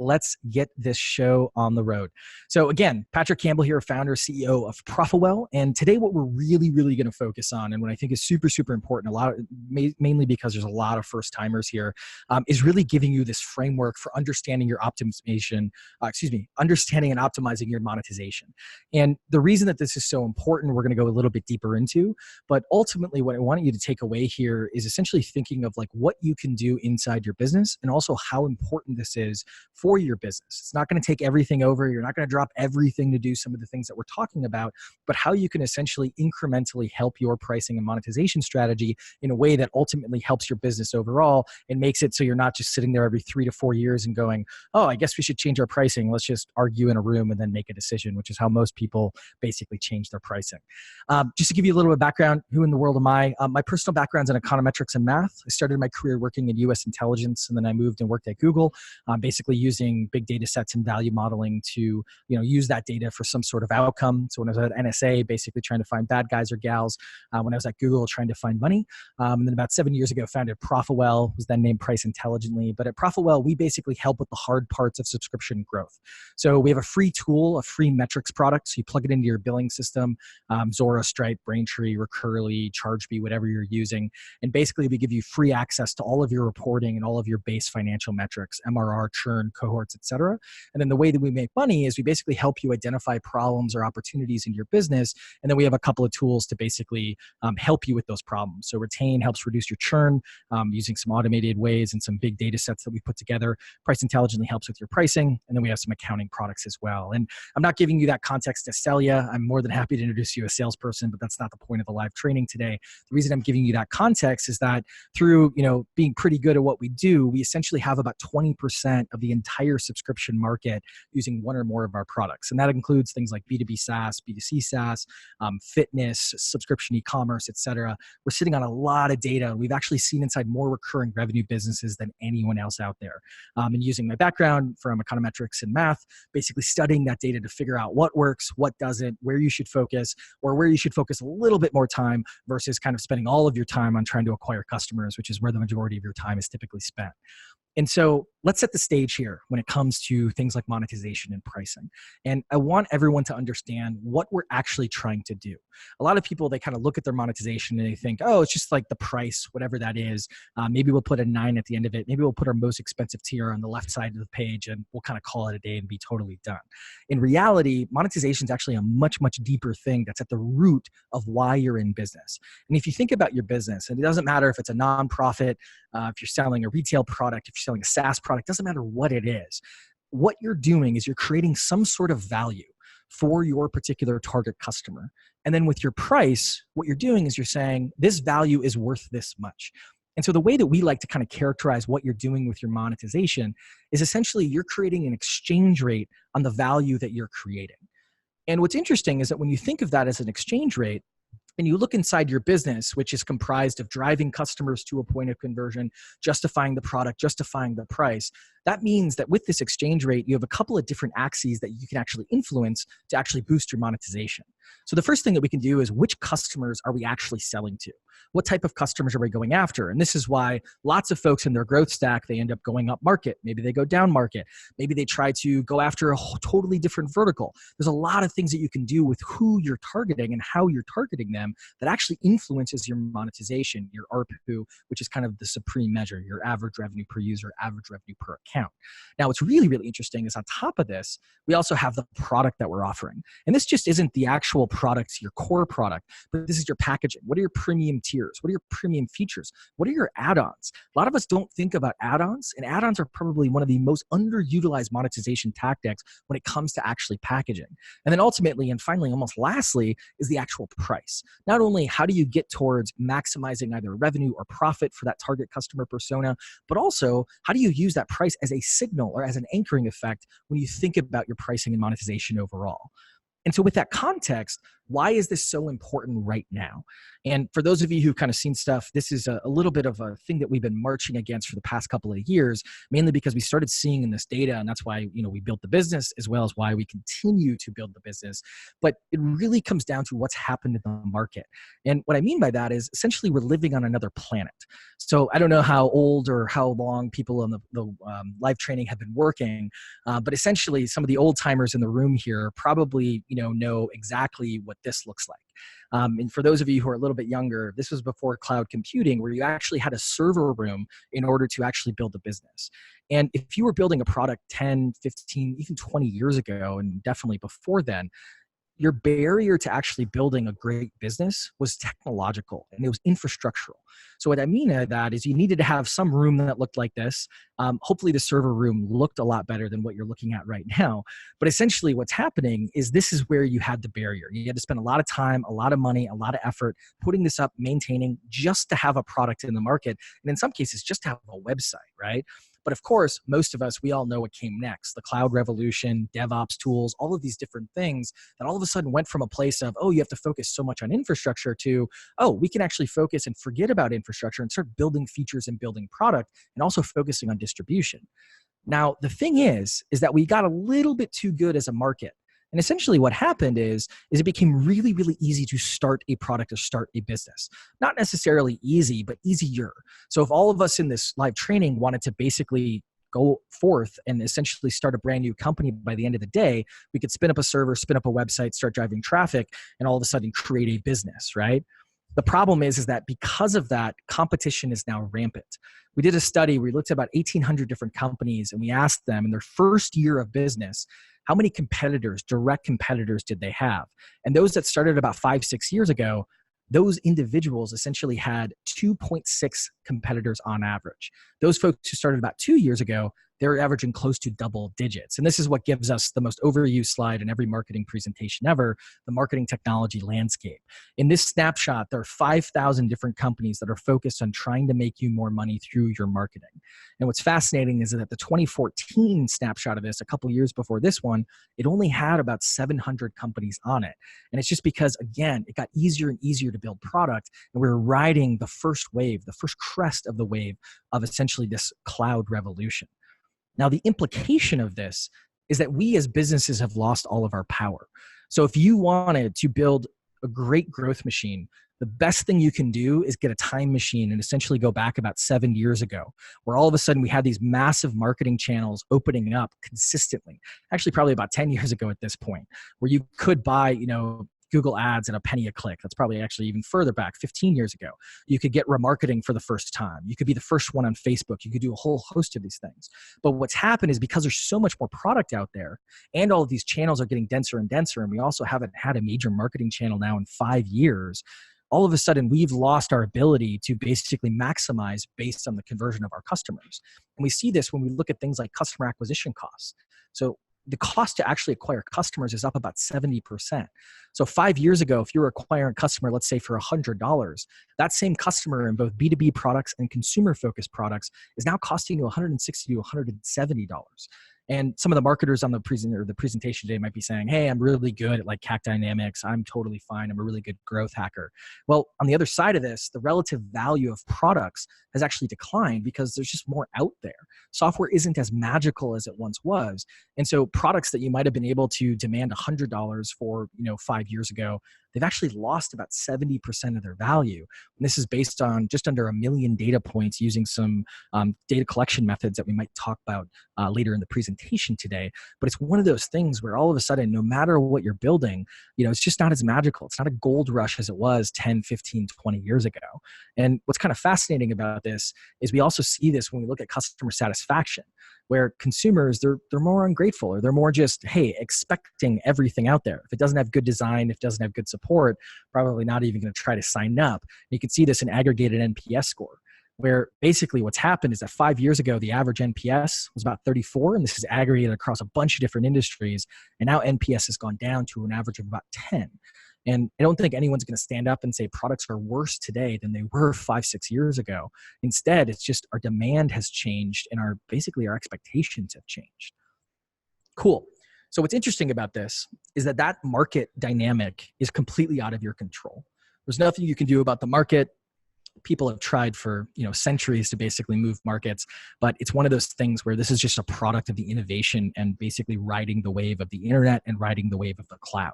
let's get this show on the road. So again, Patrick Campbell here, founder, CEO of Profitwell. And today what we're really going to focus on, and what I think is super important, mainly because there's a lot of first timers here, is really giving you this framework for understanding your understanding and optimizing your monetization. And the reason that this is so important, we're going to go a little bit deeper into, but ultimately what I want you to take away here is essentially thinking of like what you can do inside your business and also how important this is for your business. It's not going to take everything over. You're not going to drop everything to do some of the things that we're talking about, but how you can essentially incrementally help your pricing and monetization strategy in a way that ultimately helps your business overall and makes it so you're not just sitting there every 3 to 4 years and going, oh, I guess we should change our pricing. Let's just argue in a room and then make a decision, which is how most people basically change their pricing. Just to give you a little bit of background, who in the world am I? My personal background's in econometrics and math. I started my career working in US intelligence, and then I moved and worked at Google, basically using big data sets and value modeling to use that data for some sort of outcome. So when I was at NSA, basically trying to find bad guys or gals. When I was at Google, trying to find money. And then about 7 years ago, founded Profitwell, was then named Price Intelligently. But at Profitwell, we basically help with the hard parts of subscription growth. So we have a free tool, a free metrics product. So you plug it into your billing system, Zora, Stripe, Braintree, Recurly, ChargeBee, whatever you're using. And basically we give you free access to all of your reporting and all of your base financial metrics, MRR, churn, cohorts, et cetera. And then the way that we make money is we basically help you identify problems or opportunities in your business. And then we have a couple of tools to basically help you with those problems. So Retain helps reduce your churn using some automated ways and some big data sets that we put together. Price Intelligently helps with your pricing. And then we have some accounting products as well. And I'm not giving you that context to sell you. I'm more than happy to introduce you a salesperson, but that's not the point of the live training today. The reason I'm giving you that context is that through being pretty good at what we do, we essentially have about 20% of the entire subscription market using one or more of our products. And that includes things like B2B SaaS, B2C SaaS, fitness, subscription e-commerce, et cetera. We're sitting on a lot of data. We've actually seen inside more recurring revenue businesses than anyone else out there. And using my background from econometrics and math, basically studying that data to figure out what works, what doesn't, where you should focus, or where you should focus a little bit more time versus kind of spending all of your time on trying to acquire customers, which is where the majority of your time is typically spent. And so let's set the stage here when it comes to things like monetization and pricing. And I want everyone to understand what we're actually trying to do. A lot of people, they kind of look at their monetization and they think, oh, it's just like the price, whatever that is. Maybe we'll put a 9 at the end of it. Maybe we'll put our most expensive tier on the left side of the page and we'll kind of call it a day and be totally done. In reality, monetization is actually a much deeper thing that's at the root of why you're in business. And if you think about your business, and it doesn't matter if it's a nonprofit, if you're selling a retail product, if you're selling a SaaS product, doesn't matter what it is. What you're doing is you're creating some sort of value for your particular target customer. And then with your price, what you're doing is you're saying this value is worth this much. And so the way that we like to kind of characterize what you're doing with your monetization is essentially you're creating an exchange rate on the value that you're creating. And what's interesting is that when you think of that as an exchange rate, and you look inside your business, which is comprised of driving customers to a point of conversion, justifying the product, justifying the price, that means that with this exchange rate, you have a couple of different axes that you can actually influence to actually boost your monetization. So the first thing that we can do is which customers are we actually selling to? What type of customers are we going after? And this is why lots of folks in their growth stack, they end up going up market. Maybe they go down market. Maybe they try to go after a totally different vertical. There's a lot of things that you can do with who you're targeting and how you're targeting them that actually influences your monetization, your ARPU, which is kind of the supreme measure, your average revenue per user, average revenue per account. Now, what's really interesting is on top of this, we also have the product that we're offering. And this just isn't the actual product, your core product, but this is your packaging. What are your premium tiers? What are your premium features? What are your add-ons? A lot of us don't think about add-ons, and add-ons are probably one of the most underutilized monetization tactics when it comes to actually packaging. And then ultimately, and finally, almost lastly, is the actual price. Not only how do you get towards maximizing either revenue or profit for that target customer persona, but also how do you use that price as a signal or as an anchoring effect when you think about your pricing and monetization overall. And so with that context, why is this so important right now? And for those of you who've kind of seen stuff, this is a little bit of a thing that we've been marching against for the past couple of years, mainly because we started seeing in this data, and that's why, we built the business, as well as why we continue to build the business. But it really comes down to what's happened in the market. And what I mean by that is essentially we're living on another planet. So I don't know how old or how long people on the live training have been working, but essentially some of the old timers in the room here probably know exactly what this looks like. And for those of you who are a little bit younger, this was before cloud computing, where you actually had a server room in order to actually build a business. And if you were building a product 10, 15, even 20 years ago, and definitely before then, your barrier to actually building a great business was technological and it was infrastructural. So what I mean by that is you needed to have some room that looked like this. Hopefully the server room looked a lot better than what you're looking at right now. But essentially what's happening is this is where you had the barrier. You had to spend a lot of time, a lot of money, a lot of effort putting this up, maintaining, just to have a product in the market. And in some cases, just to have a website, right? But of course, most of us, we all know what came next. The cloud revolution, DevOps tools, all of these different things that all of a sudden went from a place of, oh, you have to focus so much on infrastructure to, oh, we can actually focus and forget about infrastructure and start building features and building product and also focusing on distribution. Now, the thing is that we got a little bit too good as a market. And essentially what happened is it became really, really easy to start a product or start a business. Not necessarily easy, but easier. So if all of us in this live training wanted to basically go forth and essentially start a brand new company by the end of the day, we could spin up a server, spin up a website, start driving traffic, and all of a sudden create a business, right? The problem is that because of that, competition is now rampant. We did a study where we looked at about 1,800 different companies and we asked them in their first year of business, how many competitors, direct competitors did they have? And those that started about 5, 6 years ago, those individuals essentially had 2.6 competitors on average. Those folks who started about 2 years ago, they're averaging close to double digits. And this is what gives us the most overused slide in every marketing presentation ever, the marketing technology landscape. In this snapshot, there are 5,000 different companies that are focused on trying to make you more money through your marketing. And what's fascinating is that the 2014 snapshot of this, a couple years before this one, it only had about 700 companies on it. And it's just because, again, it got easier and easier to build product, and we were riding the first wave, the first crest of the wave of essentially this cloud revolution. Now, the implication of this is that we as businesses have lost all of our power. So if you wanted to build a great growth machine, the best thing you can do is get a time machine and essentially go back about 7 years ago, where all of a sudden we had these massive marketing channels opening up consistently. Actually, probably about 10 years ago at this point, where you could buy, Google ads at a penny a click. That's probably actually even further back, 15 years ago. You could get remarketing for the first time. You could be the first one on Facebook. You could do a whole host of these things. But what's happened is because there's so much more product out there and all of these channels are getting denser and denser, and we also haven't had a major marketing channel now in 5 years, all of a sudden we've lost our ability to basically maximize based on the conversion of our customers. And we see this when we look at things like customer acquisition costs. So the cost to actually acquire customers is up about 70%. So 5 years ago, if you were acquiring a customer, let's say for $100, that same customer in both B2B products and consumer-focused products is now costing you $160 to $170. And some of the marketers on the presentation today might be saying, hey, I'm really good at like CAC dynamics. I'm totally fine. I'm a really good growth hacker. Well, on the other side of this, the relative value of products has actually declined because there's just more out there. Software isn't as magical as it once was. And so products that you might have been able to demand $100 for, 5 years ago, they've actually lost about 70% of their value. And this is based on just under 1 million data points using some data collection methods that we might talk about later in the presentation today. But it's one of those things where all of a sudden, no matter what you're building, it's just not as magical. It's not a gold rush as it was 10, 15, 20 years ago. And what's kind of fascinating about this is we also see this when we look at customer satisfaction, where consumers, they're more ungrateful, or they're more just, hey, expecting everything out there. If it doesn't have good design, if it doesn't have good support, probably not even going to try to sign up. You can see this in aggregated NPS score, where basically what's happened is that 5 years ago, the average NPS was about 34, and this is aggregated across a bunch of different industries. And now NPS has gone down to an average of about 10. And I don't think anyone's going to stand up and say products are worse today than they were 5, 6 years ago. Instead, it's just our demand has changed and our expectations have changed. Cool. So what's interesting about this is that that market dynamic is completely out of your control. There's nothing you can do about the market. People have tried for centuries to basically move markets, but it's one of those things where this is just a product of the innovation and basically riding the wave of the internet and riding the wave of the cloud.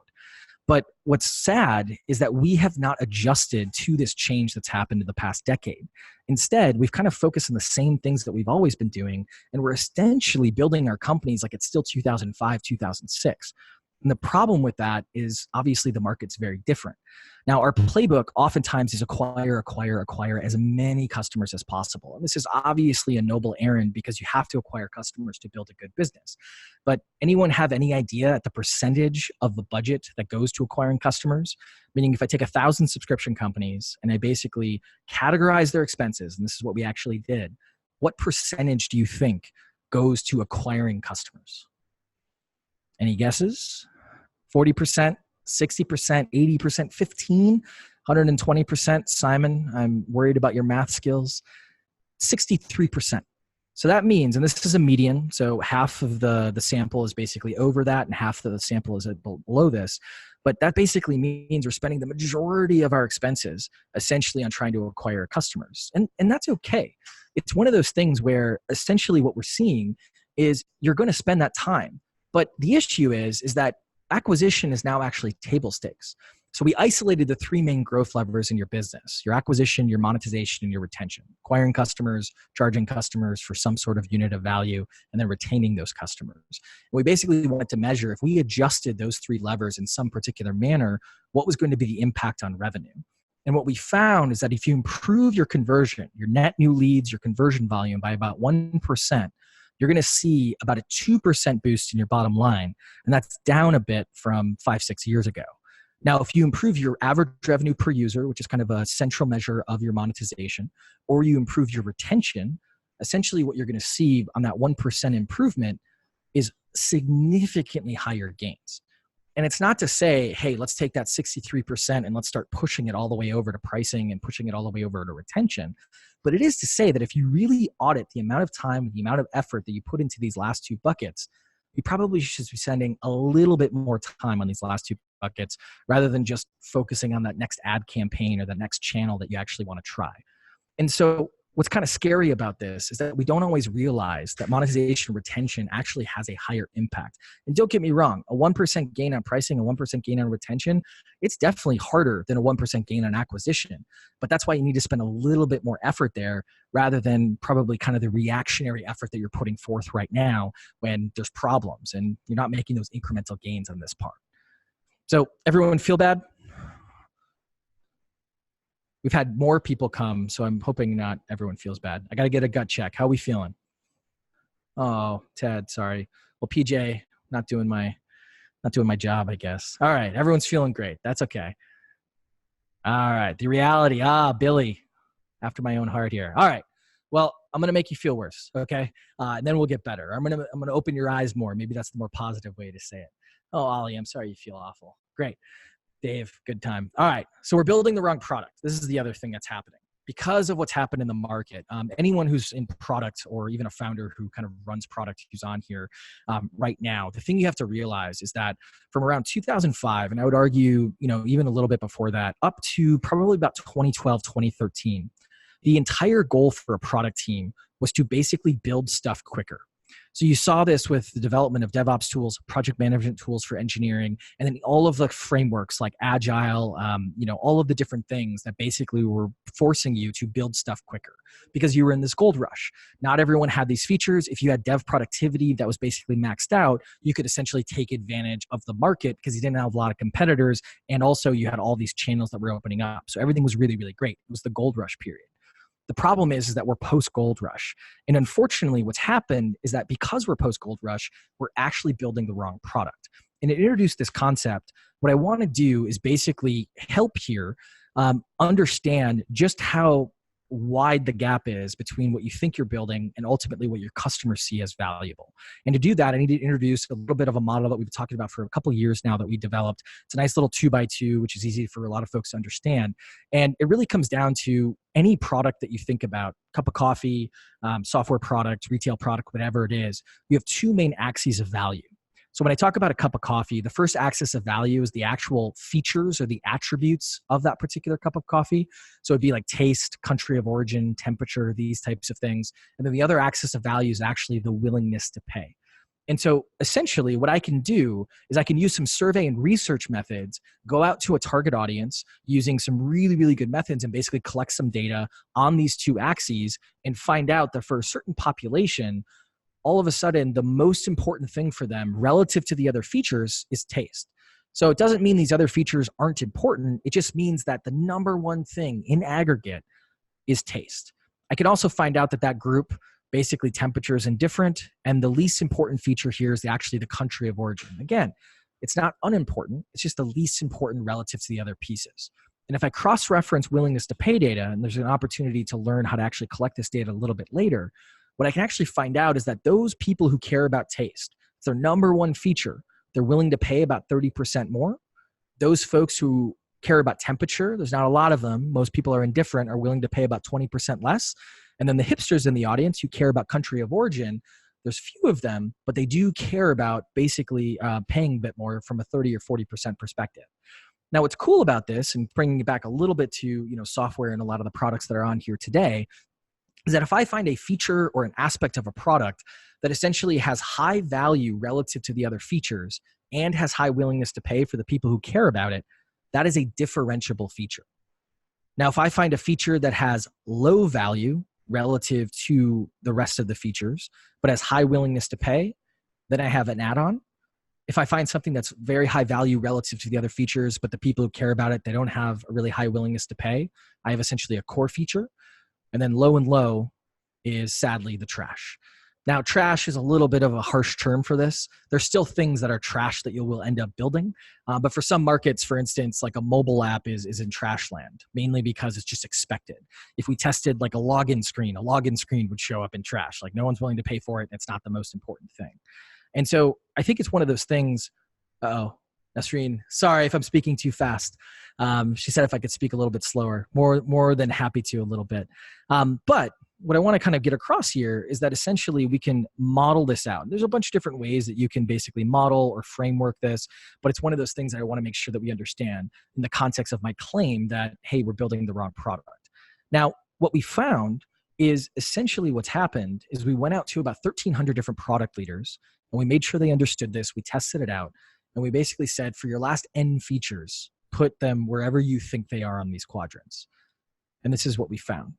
But what's sad is that we have not adjusted to this change that's happened in the past decade. Instead, we've kind of focused on the same things that we've always been doing, and we're essentially building our companies like it's still 2005, 2006. And the problem with that is obviously the market's very different. Now, our playbook oftentimes is acquire as many customers as possible. And this is obviously a noble errand because you have to acquire customers to build a good business. But anyone have any idea at the percentage of the budget that goes to acquiring customers? Meaning if I take 1,000 subscription companies and I basically categorize their expenses, and this is what we actually did, what percentage do you think goes to acquiring customers? Any guesses? 40%, 60%, 80%, 15, 120%. Simon, I'm worried about your math skills. 63%. So that means, and this is a median, so half of the sample is basically over that and half of the sample is below this. But that basically means we're spending the majority of our expenses essentially on trying to acquire customers. And that's okay. It's one of those things where essentially what we're seeing is you're going to spend that time. But the issue is that acquisition is now actually table stakes. So we isolated the three main growth levers in your business: your acquisition, your monetization, and your retention. Acquiring customers, charging customers for some sort of unit of value, and then retaining those customers. And we basically wanted to measure if we adjusted those three levers in some particular manner, what was going to be the impact on revenue. And what we found is that if you improve your conversion, your net new leads, your conversion volume by about 1%, you're going to see about a 2% boost in your bottom line. And that's down a bit from 5-6 years ago. Now, if you improve your average revenue per user, which is kind of a central measure of your monetization, or you improve your retention, essentially what you're going to see on that 1% improvement is significantly higher gains. And it's not to say, hey, let's take that 63% and let's start pushing it all the way over to pricing and pushing it all the way over to retention. But it is to say that if you really audit the amount of time, the amount of effort that you put into these last two buckets, you probably should be spending a little bit more time on these last two buckets rather than just focusing on that next ad campaign or the next channel that you actually want to try. And so what's kind of scary about this is that we don't always realize that monetization retention actually has a higher impact. And don't get me wrong, a 1% gain on pricing, a 1% gain on retention, it's definitely harder than a 1% gain on acquisition. But that's why you need to spend a little bit more effort there rather than probably kind of the reactionary effort that you're putting forth right now when there's problems and you're not making those incremental gains on this part. So everyone feel bad? We've had more people come, so I'm hoping not everyone feels bad. I got to get a gut check. How are we feeling? Oh, Ted, sorry. Well, PJ, not doing my job, I guess. All right, everyone's feeling great. That's okay. All right, the reality. Billy, after my own heart here. All right. Well, I'm gonna make you feel worse, okay? And then we'll get better. I'm gonna open your eyes more. Maybe that's the more positive way to say it. Oh, Ollie, I'm sorry you feel awful. Great. Dave, good time. All right. So we're building the wrong product. This is the other thing that's happening. Because of what's happened in the market, anyone who's in product or even a founder who kind of runs product who's on here right now, the thing you have to realize is that from around 2005, and I would argue, even a little bit before that, up to probably about 2012, 2013, the entire goal for a product team was to basically build stuff quicker. So you saw this with the development of DevOps tools, project management tools for engineering, and then all of the frameworks like Agile, all of the different things that basically were forcing you to build stuff quicker because you were in this gold rush. Not everyone had these features. If you had dev productivity that was basically maxed out, you could essentially take advantage of the market because you didn't have a lot of competitors, and also you had all these channels that were opening up. So everything was really, really great. It was the gold rush period. The problem is that we're post-gold rush. And unfortunately, what's happened is that because we're post-gold rush, we're actually building the wrong product. And it introduced this concept. What I want to do is basically help here understand just how wide the gap is between what you think you're building and ultimately what your customers see as valuable. And to do that, I need to introduce a little bit of a model that we've been talking about for a couple of years now that we developed. It's a nice little 2x2, which is easy for a lot of folks to understand. And it really comes down to any product that you think about, cup of coffee, software product, retail product, whatever it is, we have two main axes of value. So when I talk about a cup of coffee, the first axis of value is the actual features or the attributes of that particular cup of coffee. So it'd be like taste, country of origin, temperature, these types of things. And then the other axis of value is actually the willingness to pay. And so essentially what I can do is I can use some survey and research methods, go out to a target audience using some really, really good methods and basically collect some data on these two axes and find out that for a certain population, all of a sudden, the most important thing for them relative to the other features is taste. So it doesn't mean these other features aren't important. It just means that the number one thing in aggregate is taste. I can also find out that that group, basically temperature is indifferent, and the least important feature here is actually the country of origin. Again, it's not unimportant. It's just the least important relative to the other pieces. And if I cross-reference willingness to pay data, and there's an opportunity to learn how to actually collect this data a little bit later, what I can actually find out is that those people who care about taste, it's their number one feature, they're willing to pay about 30% more. Those folks who care about temperature, there's not a lot of them. Most people are indifferent, are willing to pay about 20% less. And then the hipsters in the audience who care about country of origin, there's few of them, but they do care about basically paying a bit more from a 30 or 40% perspective. Now, what's cool about this, and bringing it back a little bit to software and a lot of the products that are on here today, is that if I find a feature or an aspect of a product that essentially has high value relative to the other features and has high willingness to pay for the people who care about it, that is a differentiable feature. Now, if I find a feature that has low value relative to the rest of the features, but has high willingness to pay, then I have an add-on. If I find something that's very high value relative to the other features, but the people who care about it, they don't have a really high willingness to pay, I have essentially a core feature. And then low and low is sadly the trash. Now, trash is a little bit of a harsh term for this. There's still things that are trash that you will end up building. But for some markets, for instance, like a mobile app is in trash land, mainly because it's just expected. If we tested like a login screen would show up in trash. Like no one's willing to pay for it. It's not the most important thing. And so I think it's one of those things. Nasreen, sorry if I'm speaking too fast. She said if I could speak a little bit slower, more than happy to a little bit. But what I want to kind of get across here is that essentially we can model this out. There's a bunch of different ways that you can basically model or framework this, but it's one of those things that I want to make sure that we understand in the context of my claim that, hey, we're building the wrong product. Now, what we found is essentially what's happened is we went out to about 1,300 different product leaders, and we made sure they understood this. We tested it out, and we basically said, for your last N features, put them wherever you think they are on these quadrants. And this is what we found.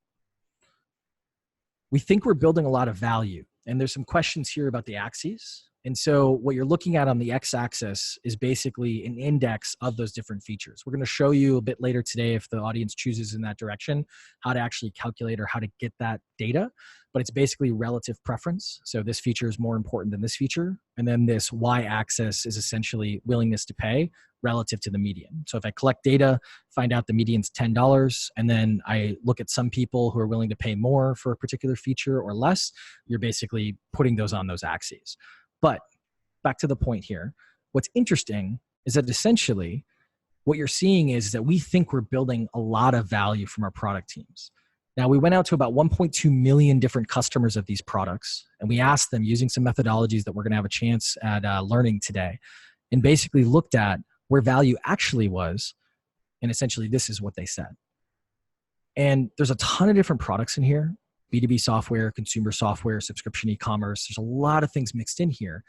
We think we're building a lot of value, and there's some questions here about the axes. And so what you're looking at on the x-axis is basically an index of those different features. We're going to show you a bit later today, if the audience chooses in that direction, how to actually calculate or how to get that data. But it's basically relative preference. So this feature is more important than this feature. And then this y-axis is essentially willingness to pay relative to the median. So if I collect data, find out the median's $10, and then I look at some people who are willing to pay more for a particular feature or less, you're basically putting those on those axes. But back to the point here, what's interesting is that essentially what you're seeing is that we think we're building a lot of value from our product teams. Now, we went out to about 1.2 million different customers of these products, and we asked them using some methodologies that we're going to have a chance at learning today, and basically looked at where value actually was, and essentially this is what they said. And there's a ton of different products in here, B2B software, consumer software, subscription e-commerce. There's a lot of things mixed in here.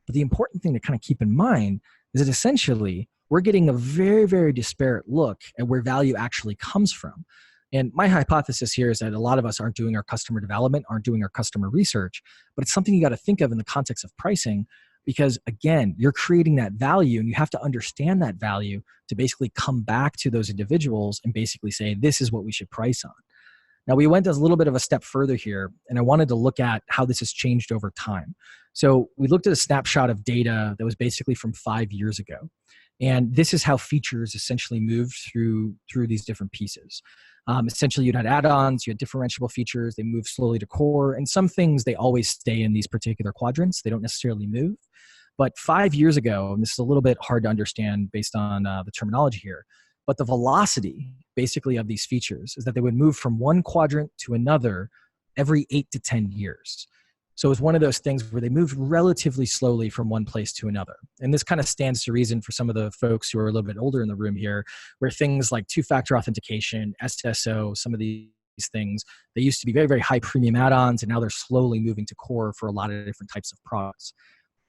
But the important thing to kind of keep in mind is that essentially we're getting a very, very disparate look at where value actually comes from. And my hypothesis here is that a lot of us aren't doing our customer development, aren't doing our customer research, but it's something you got to think of in the context of pricing, because again, you're creating that value and you have to understand that value to basically come back to those individuals and basically say, this is what we should price on. Now, we went a little bit of a step further here, and I wanted to look at how this has changed over time. So we looked at a snapshot of data that was basically from 5 years ago. And this is how features essentially moved through these different pieces. Essentially, you had add-ons, you had differentiable features, they move slowly to core, and some things, they always stay in these particular quadrants. They don't necessarily move. But 5 years ago, and this is a little bit hard to understand based on the terminology here, but the velocity basically of these features is that they would move from one quadrant to another every 8 to 10 years. So it was one of those things where they moved relatively slowly from one place to another. And this kind of stands to reason for some of the folks who are a little bit older in the room here, where things like two-factor authentication, SSO, some of these things, they used to be very, very high premium add-ons, and now they're slowly moving to core for a lot of different types of products.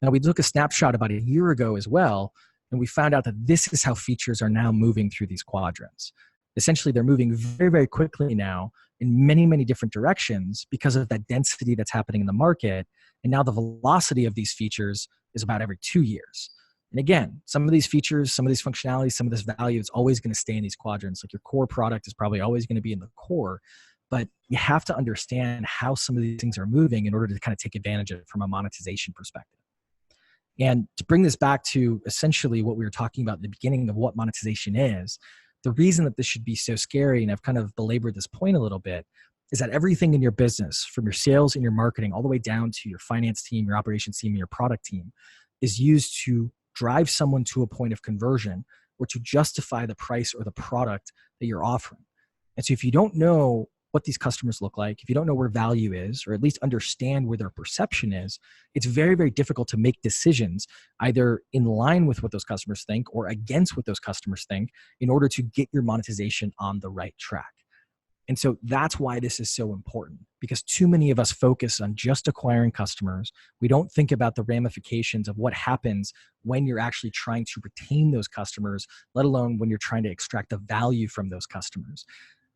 Now, we took a snapshot about a year ago as well, and we found out that this is how features are now moving through these quadrants. Essentially, they're moving very, very quickly now in many, many different directions because of that density that's happening in the market. And now the velocity of these features is about every 2 years. And again, some of these features, some of these functionalities, some of this value is always going to stay in these quadrants. Like your core product is probably always going to be in the core, but you have to understand how some of these things are moving in order to kind of take advantage of it from a monetization perspective. And to bring this back to essentially what we were talking about at the beginning of what monetization is, the reason that this should be so scary, and I've kind of belabored this point a little bit, is that everything in your business, from your sales and your marketing, all the way down to your finance team, your operations team, and your product team, is used to drive someone to a point of conversion or to justify the price or the product that you're offering. And so if you don't know what these customers look like, if you don't know where value is, or at least understand where their perception is, it's very, very difficult to make decisions either in line with what those customers think or against what those customers think in order to get your monetization on the right track. And so that's why this is so important, because too many of us focus on just acquiring customers. We don't think about the ramifications of what happens when you're actually trying to retain those customers, let alone when you're trying to extract the value from those customers.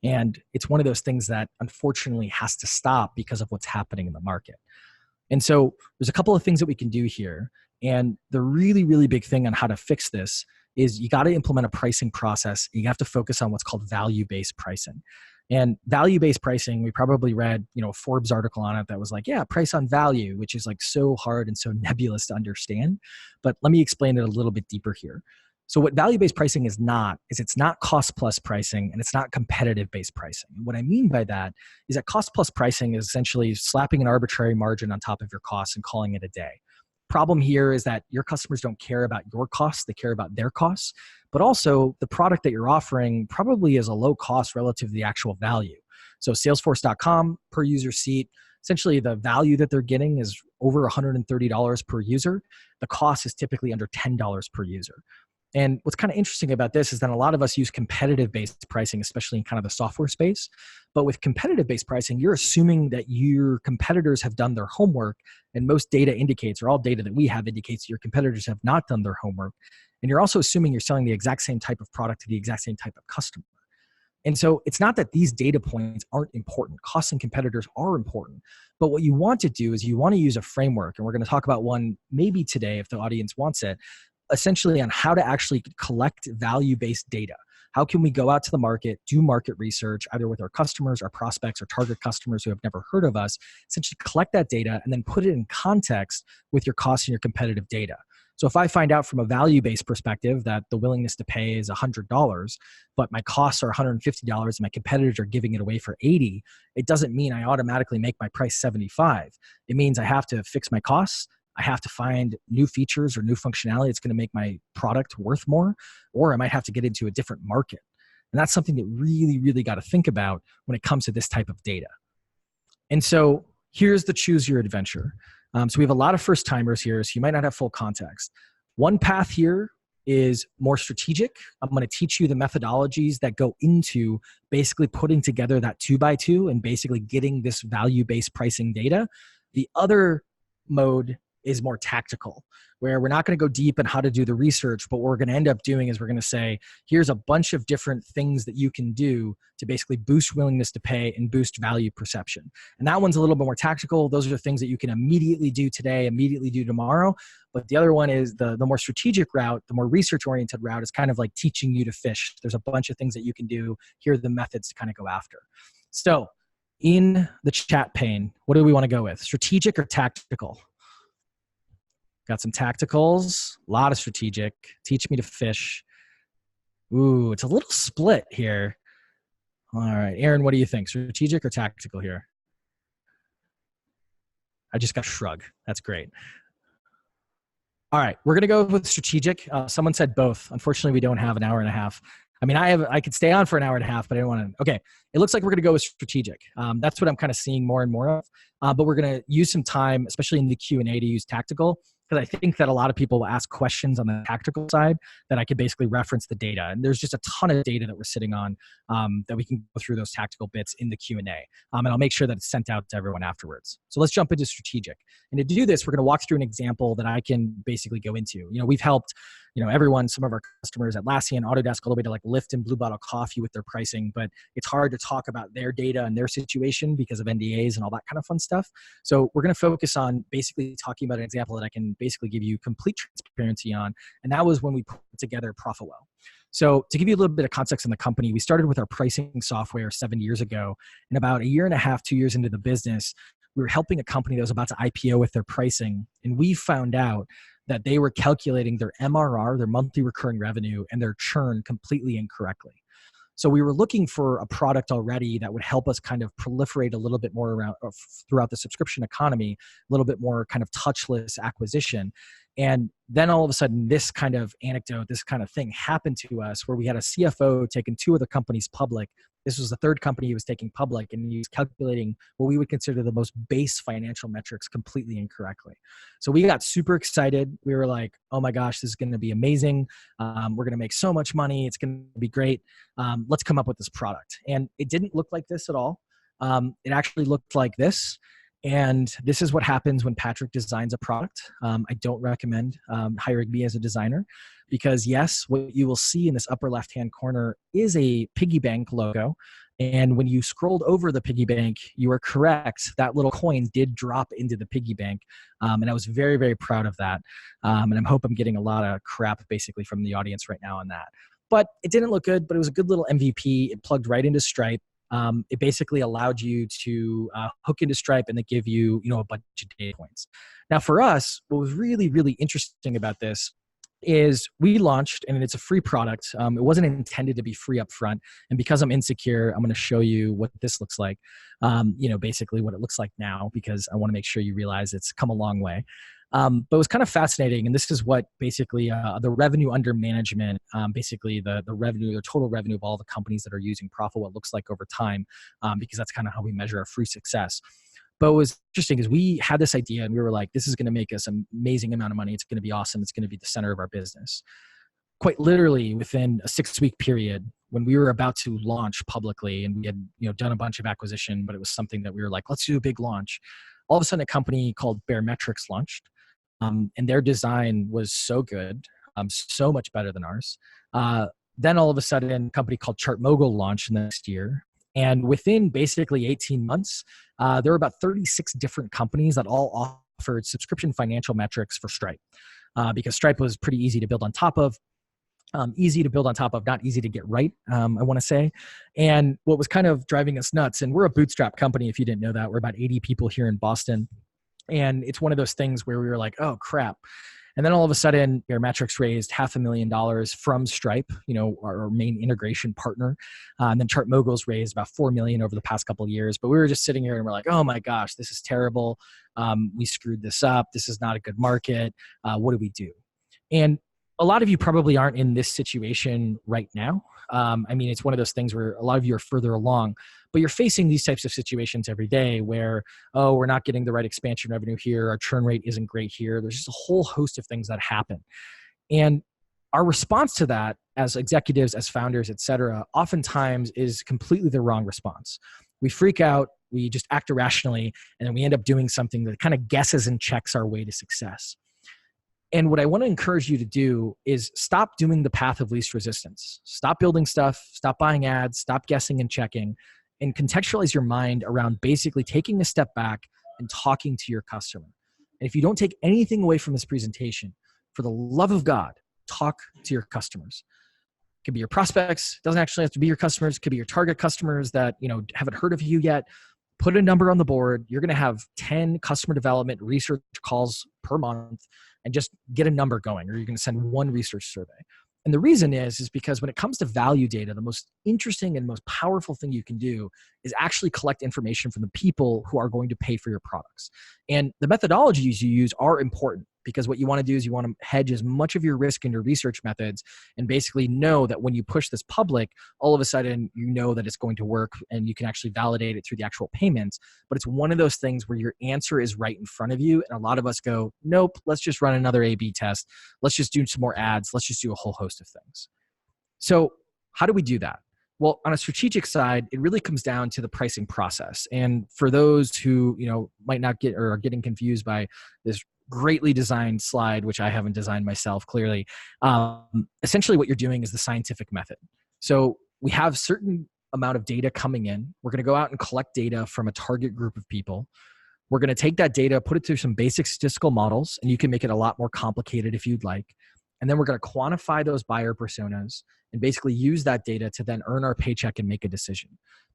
And it's one of those things that unfortunately has to stop because of what's happening in the market. And so there's a couple of things that we can do here. And the really, really big thing on how to fix this is you got to implement a pricing process. And you have to focus on what's called value-based pricing. And value-based pricing, we probably read, a Forbes article on it that was like, yeah, price on value, which is like so hard and so nebulous to understand. But let me explain it a little bit deeper here. So what value-based pricing is it's not cost-plus pricing, and it's not competitive-based pricing. And what I mean by that is that cost-plus pricing is essentially slapping an arbitrary margin on top of your costs and calling it a day. Problem here is that your customers don't care about your costs, they care about their costs, but also the product that you're offering probably is a low cost relative to the actual value. So Salesforce.com per user seat, essentially the value that they're getting is over $130 per user. The cost is typically under $10 per user. And what's kind of interesting about this is that a lot of us use competitive-based pricing, especially in kind of the software space. But with competitive-based pricing, you're assuming that your competitors have done their homework, and most data indicates, or all data that we have indicates your competitors have not done their homework. And you're also assuming you're selling the exact same type of product to the exact same type of customer. And so it's not that these data points aren't important. Costs and competitors are important. But what you want to do is you want to use a framework, and we're going to talk about one maybe today if the audience wants it, essentially on how to actually collect value-based data. How can we go out to the market, do market research, either with our customers, our prospects, or target customers who have never heard of us, essentially collect that data and then put it in context with your costs and your competitive data. So if I find out from a value-based perspective that the willingness to pay is $100, but my costs are $150 and my competitors are giving it away for $80, it doesn't mean I automatically make my price $75. It means I have to fix my costs. I have to find new features or new functionality that's going to make my product worth more, or I might have to get into a different market. And that's something that really, really got to think about when it comes to this type of data. And so here's the choose your adventure. So we have a lot of first timers here, so you might not have full context. One path here is more strategic. I'm going to teach you the methodologies that go into basically putting together that 2x2 and basically getting this value-based pricing data. The other mode is more tactical, where we're not going to go deep in how to do the research, but what we're going to end up doing is we're going to say, here's a bunch of different things that you can do to basically boost willingness to pay and boost value perception. And that one's a little bit more tactical. Those are the things that you can immediately do today, immediately do tomorrow. But the other one is the more strategic route, the more research-oriented route is kind of like teaching you to fish. There's a bunch of things that you can do. Here are the methods to kind of go after. So in the chat pane, what do we want to go with? Strategic or tactical? Got some tacticals, a lot of strategic. Teach me to fish. Ooh, it's a little split here. All right, Aaron, what do you think? Strategic or tactical here? I just got shrug. That's great. All right, we're going to go with strategic. Someone said both. Unfortunately, we don't have an hour and a half. I mean, I could stay on for an hour and a half, but I don't want to. Okay, it looks like we're going to go with strategic. That's what I'm kind of seeing more and more of. But we're going to use some time, especially in the Q&A, to use tactical, because I think that a lot of people will ask questions on the tactical side that I could basically reference the data. And there's just a ton of data that we're sitting on that we can go through those tactical bits in the Q&A. And I'll make sure that it's sent out to everyone afterwards. So let's jump into strategic. And to do this, we're going to walk through an example that I can basically go into. We've helped everyone, some of our customers at Atlassian, Autodesk, all the way to like Lyft and Blue Bottle Coffee with their pricing, but it's hard to talk about their data and their situation because of NDAs and all that kind of fun stuff. So we're going to focus on basically talking about an example that I can basically give you complete transparency on. And that was when we put together Profitwell. So to give you a little bit of context on the company, we started with our pricing software 7 years ago. And about a year and a half, 2 years into the business, we were helping a company that was about to IPO with their pricing. And we found out that they were calculating their MRR, their monthly recurring revenue, and their churn completely incorrectly. So we were looking for a product already that would help us kind of proliferate a little bit more around throughout the subscription economy, a little bit more kind of touchless acquisition. And then all of a sudden, this kind of anecdote, this kind of thing happened to us where we had a CFO taking 2 other companies public. This was the 3rd company he was taking public, and he was calculating what we would consider the most base financial metrics completely incorrectly. So we got super excited. We were like, oh my gosh, this is going to be amazing. We're going to make so much money. It's going to be great. Let's come up with this product. And it didn't look like this at all. It actually looked like this. And this is what happens when Patrick designs a product. I don't recommend hiring me as a designer because yes, what you will see in this upper left-hand corner is a piggy bank logo. And when you scrolled over the piggy bank, you are correct. That little coin did drop into the piggy bank. And I was very, very proud of that. And I hope I'm getting a lot of crap basically from the audience right now on that. But it didn't look good, but it was a good little MVP. It plugged right into Stripe. It basically allowed you to hook into Stripe and they give you, a bunch of data points. Now for us, what was really, really interesting about this is we launched, and it's a free product. It wasn't intended to be free up front. And because I'm insecure, I'm going to show you what this looks like, basically what it looks like now, because I want to make sure you realize it's come a long way. But it was kind of fascinating. And this is what basically the revenue under management, basically the revenue, the total revenue of all the companies that are using Profitwell looks like over time, because that's kind of how we measure our free success. But what was interesting is we had this idea and we were like, this is going to make us an amazing amount of money. It's going to be awesome. It's going to be the center of our business. Quite literally within a 6-week period, when we were about to launch publicly and we had done a bunch of acquisition, but it was something that we were like, let's do a big launch. All of a sudden a company called Baremetrics launched. And their design was so good, so much better than ours. Then all of a sudden, a company called ChartMogul launched next year. And within basically 18 months, there were about 36 different companies that all offered subscription financial metrics for Stripe. Because Stripe was pretty easy to build on top of. Not easy to get right, I want to say. And what was kind of driving us nuts, and we're a bootstrap company, if you didn't know that, we're about 80 people here in Boston. And it's one of those things where we were like, oh crap. And then all of a sudden, Baremetrics raised $500,000 from Stripe, our main integration partner. And then ChartMogul's raised about $4 million over the past couple of years. But we were just sitting here and we're like, oh my gosh, this is terrible. We screwed this up. This is not a good market. What do we do? And a lot of you probably aren't in this situation right now. It's one of those things where a lot of you are further along, but you're facing these types of situations every day where, oh, we're not getting the right expansion revenue here. Our churn rate isn't great here. There's just a whole host of things that happen. And our response to that as executives, as founders, et cetera, oftentimes is completely the wrong response. We freak out, we just act irrationally, and then we end up doing something that kind of guesses and checks our way to success. And what I want to encourage you to do is stop doing the path of least resistance. Stop building stuff, stop buying ads, stop guessing and checking, and contextualize your mind around basically taking a step back and talking to your customer. And if you don't take anything away from this presentation, for the love of God, talk to your customers. It could be your prospects. It doesn't actually have to be your customers. It could be your target customers that haven't heard of you yet. Put a number on the board. You're going to have 10 customer development research calls per month and just get a number going, or you're going to send one research survey. And the reason is because when it comes to value data, the most interesting and most powerful thing you can do is actually collect information from the people who are going to pay for your products. And the methodologies you use are important because what you want to do is you want to hedge as much of your risk in your research methods and basically know that when you push this public, all of a sudden you know that it's going to work and you can actually validate it through the actual payments. But it's one of those things where your answer is right in front of you. And a lot of us go, nope, let's just run another A/B test. Let's just do some more ads. Let's just do a whole host of things. So how do we do that? Well, on a strategic side, it really comes down to the pricing process. And for those who, might not get or are getting confused by this greatly designed slide, which I haven't designed myself clearly, essentially what you're doing is the scientific method. So we have certain amount of data coming in. We're going to go out and collect data from a target group of people. We're going to take that data, put it through some basic statistical models, and you can make it a lot more complicated if you'd like. And then we're going to quantify those buyer personas and basically use that data to then earn our paycheck and make a decision.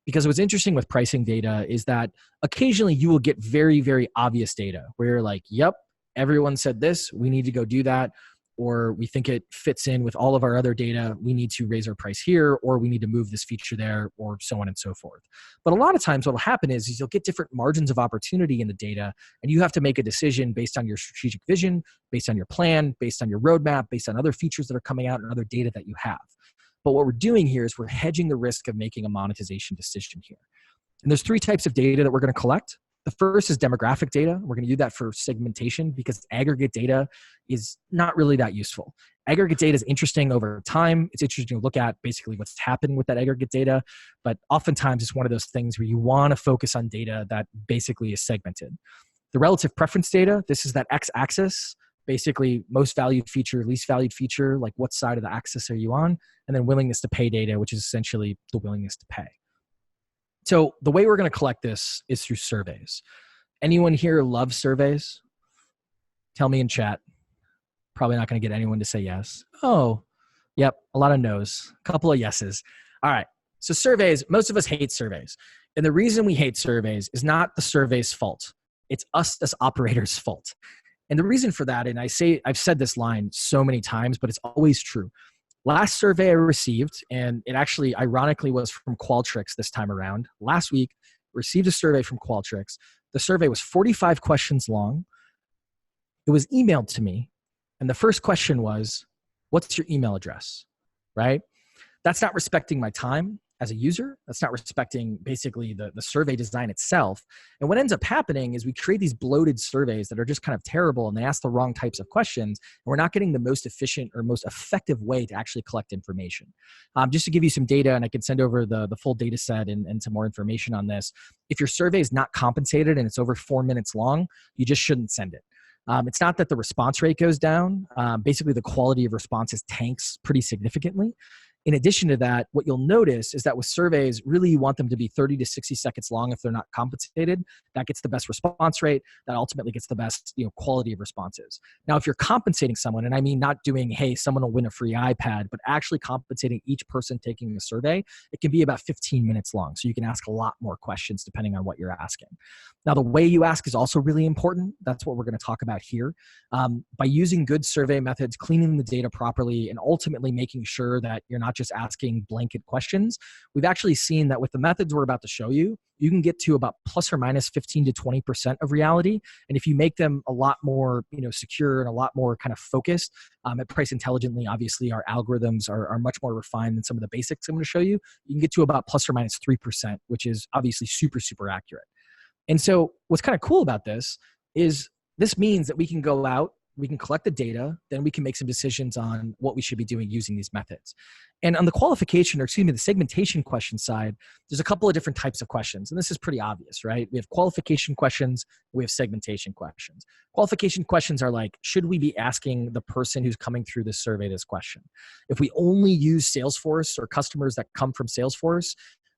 Because what's interesting with pricing data is that occasionally you will get very, very obvious data where you're like, yep, everyone said this, we need to go do that. Or we think it fits in with all of our other data, we need to raise our price here, or we need to move this feature there, or so on and so forth. But a lot of times what will happen is you'll get different margins of opportunity in the data, and you have to make a decision based on your strategic vision, based on your plan, based on your roadmap, based on other features that are coming out and other data that you have. But what we're doing here is we're hedging the risk of making a monetization decision here. And there's 3 types of data that we're going to collect. The first is demographic data. We're going to use that for segmentation because aggregate data is not really that useful. Aggregate data is interesting over time. It's interesting to look at basically what's happened with that aggregate data, but oftentimes it's one of those things where you want to focus on data that basically is segmented. The relative preference data, this is that x-axis, basically most valued feature, least valued feature, like what side of the axis are you on, and then willingness to pay data, which is essentially the willingness to pay. So the way we're going to collect this is through surveys. Anyone here loves surveys? Tell me in chat. Probably not going to get anyone to say yes. Oh, yep, a lot of no's, a couple of yeses. All right, so surveys, most of us hate surveys. And the reason we hate surveys is not the survey's fault. It's us as operators' fault. And the reason for that, and I've said this line so many times, but it's always true. Last survey I received, and it actually ironically was from Qualtrics this time around. Last week, received a survey from Qualtrics. The survey was 45 questions long. It was emailed to me. And the first question was, what's your email address, right? That's not respecting my time as a user. That's not respecting basically the survey design itself. And what ends up happening is we create these bloated surveys that are just kind of terrible and they ask the wrong types of questions. And we're not getting the most efficient or most effective way to actually collect information. Just to give you some data, and I can send over the full data set and some more information on this. If your survey is not compensated and it's over 4 minutes long, you just shouldn't send it. It's not that the response rate goes down. Basically, the quality of responses tanks pretty significantly. In addition to that, what you'll notice is that with surveys, really you want them to be 30 to 60 seconds long if they're not compensated. That gets the best response rate. That ultimately gets the best quality of responses. Now, if you're compensating someone, and I mean not doing, hey, someone will win a free iPad, but actually compensating each person taking the survey, it can be about 15 minutes long. So you can ask a lot more questions depending on what you're asking. Now, the way you ask is also really important. That's what we're going to talk about here. By using good survey methods, cleaning the data properly, and ultimately making sure that you're not just asking blanket questions, we've actually seen that with the methods we're about to show you, you can get to about plus or minus 15 to 20% of reality. And if you make them a lot more secure and a lot more kind of focused, at Price Intelligently, obviously our algorithms are much more refined than some of the basics I'm going to show you. You can get to about plus or minus 3%, which is obviously super, super accurate. And so what's kind of cool about this is this means that we can go out, we can collect the data, then we can make some decisions on what we should be doing using these methods. And on the the segmentation question side, there's a couple of different types of questions. And this is pretty obvious, right? We have qualification questions, we have segmentation questions. Qualification questions are like, should we be asking the person who's coming through this survey this question? If we only use Salesforce or customers that come from Salesforce,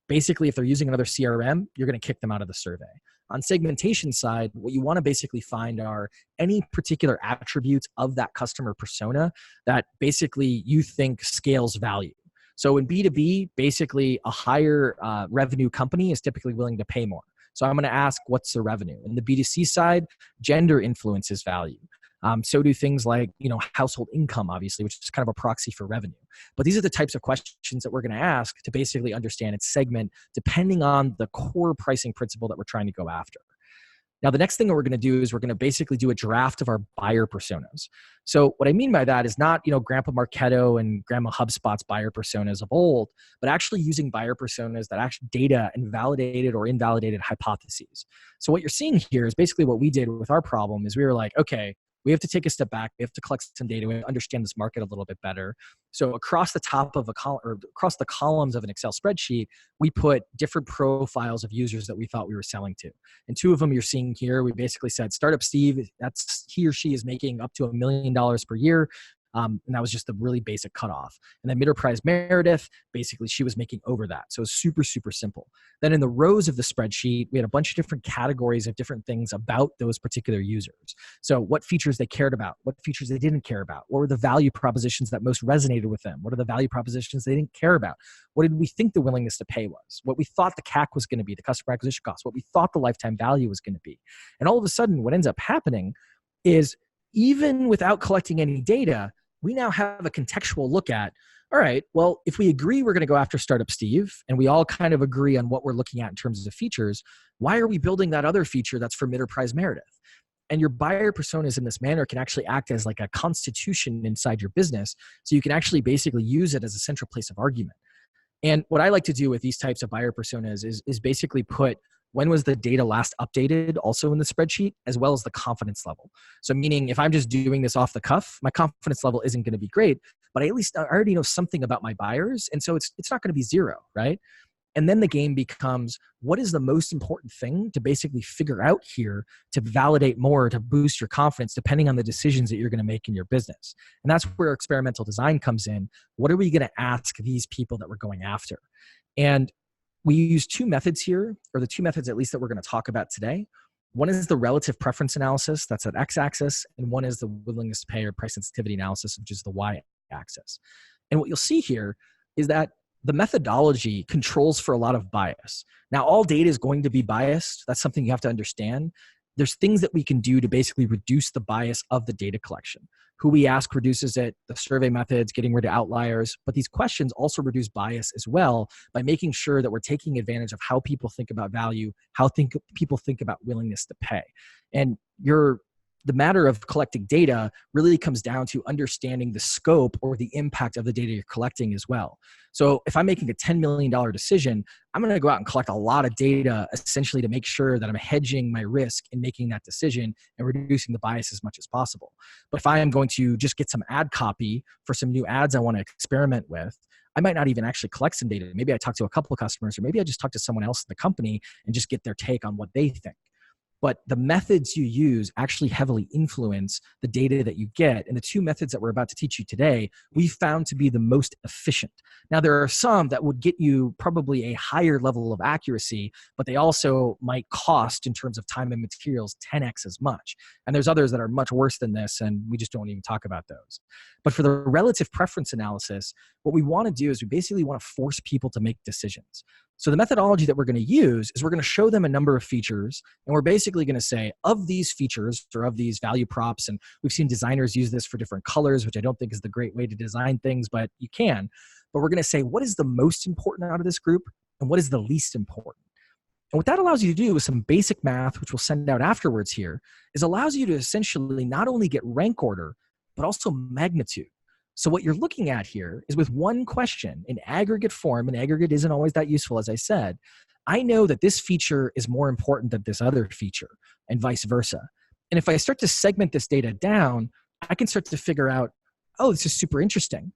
basically if they're using another CRM, you're going to kick them out of the survey. On segmentation side, what you want to basically find are any particular attributes of that customer persona that basically you think scales value. So in B2B, basically a higher revenue company is typically willing to pay more. So I'm going to ask, what's the revenue? In the B2C side, gender influences value. So do things like, household income, obviously, which is kind of a proxy for revenue. But these are the types of questions that we're going to ask to basically understand its segment, depending on the core pricing principle that we're trying to go after. Now, the next thing that we're going to do is we're going to basically do a draft of our buyer personas. So what I mean by that is not, Grandpa Marketo and Grandma HubSpot's buyer personas of old, but actually using buyer personas that actually data and validated or invalidated hypotheses. So what you're seeing here is basically what we did with our problem is we were like, okay, we have to take a step back. We have to collect some data. We have to understand this market a little bit better. So across the top of a column or across the columns of an Excel spreadsheet, we put different profiles of users that we thought we were selling to. And two of them you're seeing here, we basically said, Startup Steve, that's he or she is making up to $1 million per year. And that was just a really basic cutoff. And then Enterprise Meredith, basically she was making over that. So it was super, super simple. Then in the rows of the spreadsheet, we had a bunch of different categories of different things about those particular users. So what features they cared about, what features they didn't care about, what were the value propositions that most resonated with them? What are the value propositions they didn't care about? What did we think the willingness to pay was? What we thought the CAC was going to be, the customer acquisition cost, what we thought the lifetime value was going to be. And all of a sudden, what ends up happening is even without collecting any data, we now have a contextual look at, all right, well, if we agree we're going to go after Startup Steve and we all kind of agree on what we're looking at in terms of features, why are we building that other feature that's for Enterprise Meredith? And your buyer personas in this manner can actually act as like a constitution inside your business. So you can actually basically use it as a central place of argument. And what I like to do with these types of buyer personas is basically put when was the data last updated also in the spreadsheet, as well as the confidence level. So meaning if I'm just doing this off the cuff, my confidence level isn't going to be great, but at least I already know something about my buyers. And so it's not going to be zero, right? And then the game becomes, what is the most important thing to basically figure out here to validate more, to boost your confidence, depending on the decisions that you're going to make in your business. And that's where experimental design comes in. What are we going to ask these people that we're going after? And we use two methods here, or the two methods at least that we're going to talk about today. One is the relative preference analysis, that's at x-axis, and one is the willingness to pay or price sensitivity analysis, which is the y-axis. And what you'll see here is that the methodology controls for a lot of bias. Now, all data is going to be biased. That's something you have to understand. There's things that we can do to basically reduce the bias of the data collection. Who we ask reduces it, the survey methods, getting rid of outliers, but these questions also reduce bias as well by making sure that we're taking advantage of how people think about value, how people think about willingness to pay. And the matter of collecting data really comes down to understanding the scope or the impact of the data you're collecting as well. So if I'm making a $10 million decision, I'm going to go out and collect a lot of data essentially to make sure that I'm hedging my risk in making that decision and reducing the bias as much as possible. But if I am going to just get some ad copy for some new ads I want to experiment with, I might not even actually collect some data. Maybe I talk to a couple of customers, or maybe I just talk to someone else in the company and just get their take on what they think. But the methods you use actually heavily influence the data that you get. And the two methods that we're about to teach you today, we found to be the most efficient. Now, there are some that would get you probably a higher level of accuracy, but they also might cost in terms of time and materials 10x as much. And there's others that are much worse than this, and we just don't even talk about those. But for the relative preference analysis, what we want to do is we basically want to force people to make decisions. So the methodology that we're going to use is we're going to show them a number of features, and we're basically going to say, of these features or of these value props, and we've seen designers use this for different colors, which I don't think is the great way to design things, but you can. But we're going to say, what is the most important out of this group, and what is the least important? And what that allows you to do with some basic math, which we'll send out afterwards here, is allows you to essentially not only get rank order, but also magnitude. So what you're looking at here is with one question in aggregate form, and aggregate isn't always that useful, as I said, I know that this feature is more important than this other feature and vice versa. And if I start to segment this data down, I can start to figure out, oh, this is super interesting.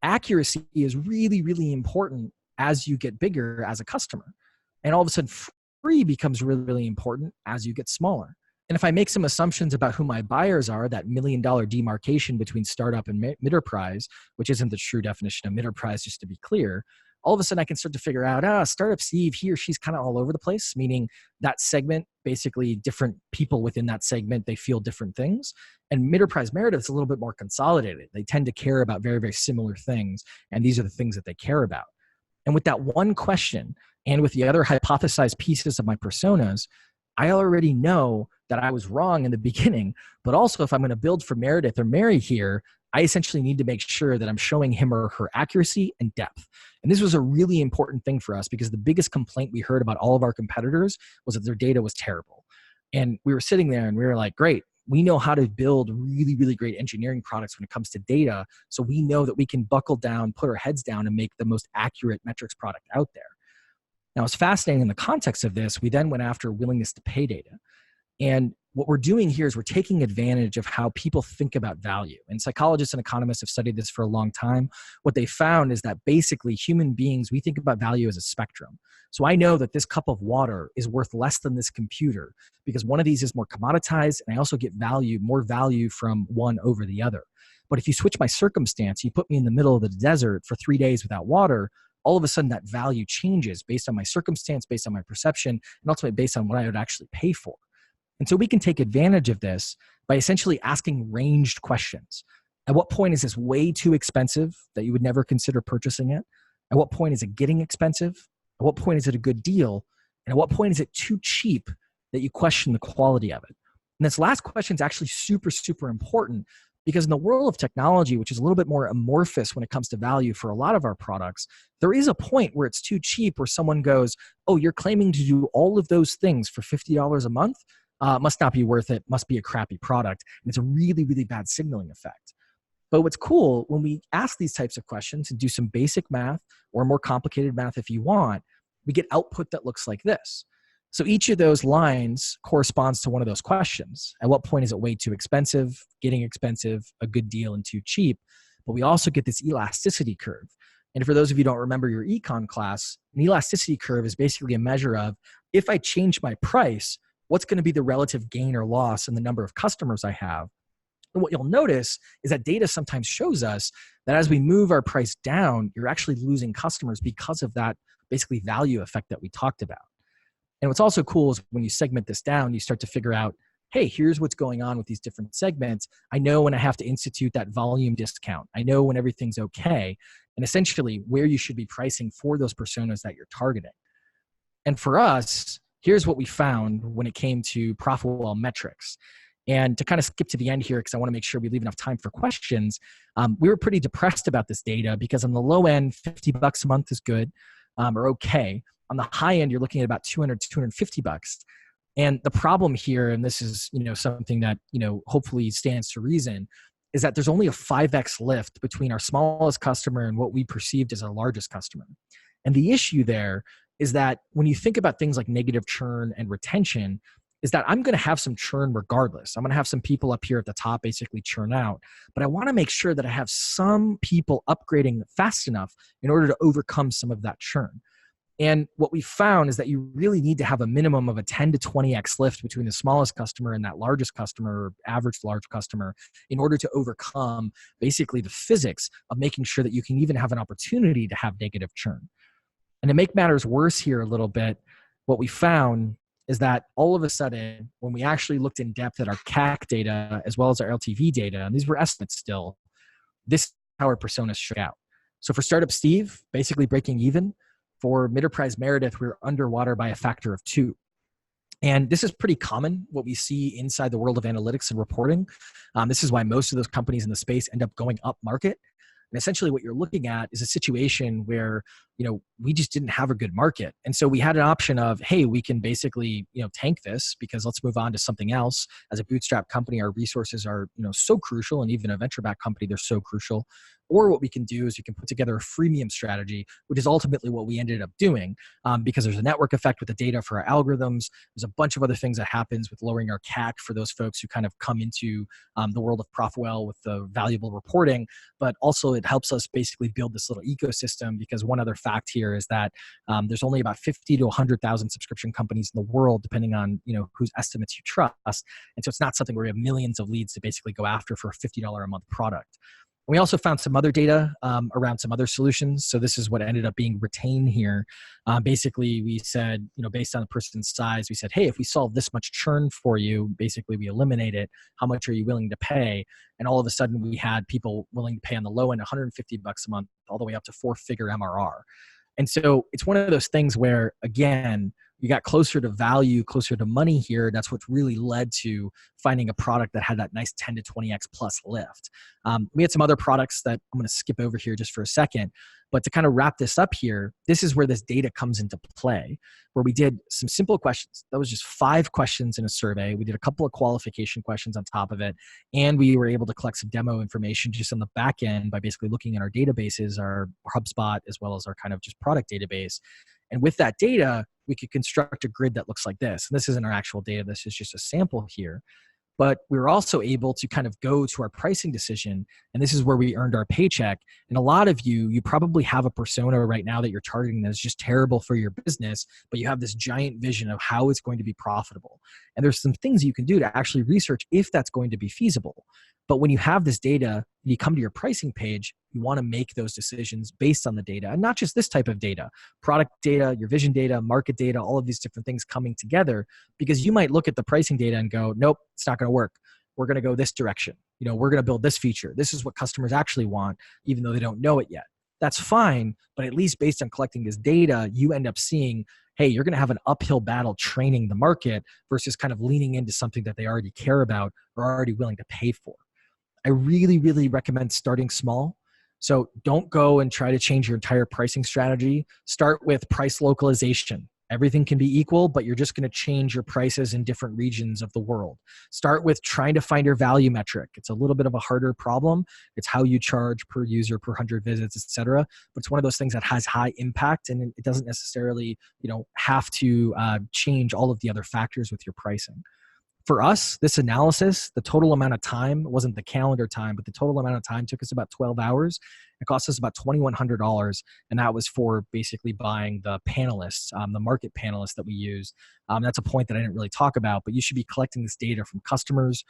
Accuracy is really, really important as you get bigger as a customer. And all of a sudden, free becomes really, really important as you get smaller. And if I make some assumptions about who my buyers are, that $1 million demarcation between startup and mid-enterprise, which isn't the true definition of mid-enterprise, just to be clear, all of a sudden I can start to figure out, startup Steve, he or she's kind of all over the place, meaning that segment, basically different people within that segment, they feel different things. And mid-enterprise Meredith is a little bit more consolidated. They tend to care about very, very similar things. And these are the things that they care about. And with that one question, and with the other hypothesized pieces of my personas, I already know that I was wrong in the beginning, but also if I'm going to build for Meredith or Mary here, I essentially need to make sure that I'm showing him or her accuracy and depth. And this was a really important thing for us because the biggest complaint we heard about all of our competitors was that their data was terrible. And we were sitting there and we were like, great, we know how to build really, really great engineering products when it comes to data. So we know that we can buckle down, put our heads down, and make the most accurate metrics product out there. Now, it's fascinating in the context of this. We then went after willingness to pay data. And what we're doing here is we're taking advantage of how people think about value. And psychologists and economists have studied this for a long time. What they found is that basically human beings, we think about value as a spectrum. So I know that this cup of water is worth less than this computer because one of these is more commoditized, and I also get more value from one over the other. But if you switch my circumstance, you put me in the middle of the desert for 3 days without water, all of a sudden that value changes based on my circumstance, based on my perception, and ultimately based on what I would actually pay for. And so we can take advantage of this by essentially asking ranged questions. At what point is this way too expensive that you would never consider purchasing it? At what point is it getting expensive? At what point is it a good deal? And at what point is it too cheap that you question the quality of it? And this last question is actually super, super important because in the world of technology, which is a little bit more amorphous when it comes to value for a lot of our products, there is a point where it's too cheap where someone goes, oh, you're claiming to do all of those things for $50 a month? Must not be worth it, must be a crappy product. And it's a really, really bad signaling effect. But what's cool, when we ask these types of questions and do some basic math or more complicated math if you want, we get output that looks like this. So each of those lines corresponds to one of those questions. At what point is it way too expensive, getting expensive, a good deal, and too cheap? But we also get this elasticity curve. And for those of you who don't remember your econ class, an elasticity curve is basically a measure of if I change my price, what's going to be the relative gain or loss in the number of customers I have. And what you'll notice is that data sometimes shows us that as we move our price down, you're actually losing customers because of that basically value effect that we talked about. And what's also cool is when you segment this down, you start to figure out, hey, here's what's going on with these different segments. I know when I have to institute that volume discount. I know when everything's okay. And essentially where you should be pricing for those personas that you're targeting. And for us, here's what we found when it came to Profitwell metrics. And to kind of skip to the end here, because I want to make sure we leave enough time for questions, we were pretty depressed about this data because on the low end, $50 a month is good or okay. On the high end, you're looking at about $200 to $250. And the problem here, and this is something that hopefully stands to reason, is that there's only a 5x lift between our smallest customer and what we perceived as our largest customer. And the issue there is that when you think about things like negative churn and retention, is that I'm going to have some churn regardless. I'm going to have some people up here at the top basically churn out, but I want to make sure that I have some people upgrading fast enough in order to overcome some of that churn. And what we found is that you really need to have a minimum of a 10 to 20x lift between the smallest customer and that largest customer or average large customer in order to overcome basically the physics of making sure that you can even have an opportunity to have negative churn. And to make matters worse here a little bit, what we found is that all of a sudden, when we actually looked in depth at our CAC data as well as our LTV data, and these were estimates still, this is how our personas shook out. So for Startup Steve, basically breaking even. For Mid-Enterprise Meredith, we were underwater by a factor of 2. And this is pretty common, what we see inside the world of analytics and reporting. This is why most of those companies in the space end up going up market. And essentially what you're looking at is a situation where, we just didn't have a good market. And so we had an option of, hey, we can basically, tank this because let's move on to something else. As a bootstrap company, our resources are, so crucial. And even a venture-backed company, they're so crucial. Or what we can do is we can put together a freemium strategy, which is ultimately what we ended up doing because there's a network effect with the data for our algorithms. There's a bunch of other things that happens with lowering our CAC for those folks who kind of come into the world of Profitwell with the valuable reporting. But also it helps us basically build this little ecosystem because one other fact here is that there's only about 50 to 100,000 subscription companies in the world, depending on whose estimates you trust. And so it's not something where we have millions of leads to basically go after for a $50 a month product. We also found some other data around some other solutions. So this is what ended up being retained here. Basically, we said, based on the person's size, we said, hey, if we solve this much churn for you, basically we eliminate it. How much are you willing to pay? And all of a sudden we had people willing to pay on the low end $150 a month, all the way up to 4-figure MRR. And so it's one of those things where, again, we got closer to value, closer to money here. That's what really led to finding a product that had that nice 10 to 20x plus lift. We had some other products that I'm going to skip over here just for a second. But to kind of wrap this up here, this is where this data comes into play, where we did some simple questions. That was just 5 questions in a survey. We did a couple of qualification questions on top of it. And we were able to collect some demo information just on the back end by basically looking at our databases, our HubSpot, as well as our kind of just product database. And with that data, we could construct a grid that looks like this. And this isn't our actual data. This is just a sample here. But we were also able to kind of go to our pricing decision. And this is where we earned our paycheck. And a lot of you probably have a persona right now that you're targeting that's just terrible for your business, but you have this giant vision of how it's going to be profitable. And there's some things you can do to actually research if that's going to be feasible. But when you have this data, you come to your pricing page, you want to make those decisions based on the data, and not just this type of data, product data, your vision data, market data, all of these different things coming together, because you might look at the pricing data and go, nope, it's not going to work. We're going to go this direction. We're going to build this feature. This is what customers actually want, even though they don't know it yet. That's fine. But at least based on collecting this data, you end up seeing, hey, you're going to have an uphill battle training the market versus kind of leaning into something that they already care about or are already willing to pay for. I really, really recommend starting small. So don't go and try to change your entire pricing strategy. Start with price localization. Everything can be equal, but you're just going to change your prices in different regions of the world. Start with trying to find your value metric. It's a little bit of a harder problem. It's how you charge per user, per 100 visits, et cetera. But it's one of those things that has high impact, and it doesn't necessarily, have to change all of the other factors with your pricing. For us, this analysis, the total amount of time, wasn't the calendar time, but the total amount of time took us about 12 hours. It cost us about $2,100. And that was for basically buying the panelists, the market panelists that we used. That's a point that I didn't really talk about, but you should be collecting this data from customers,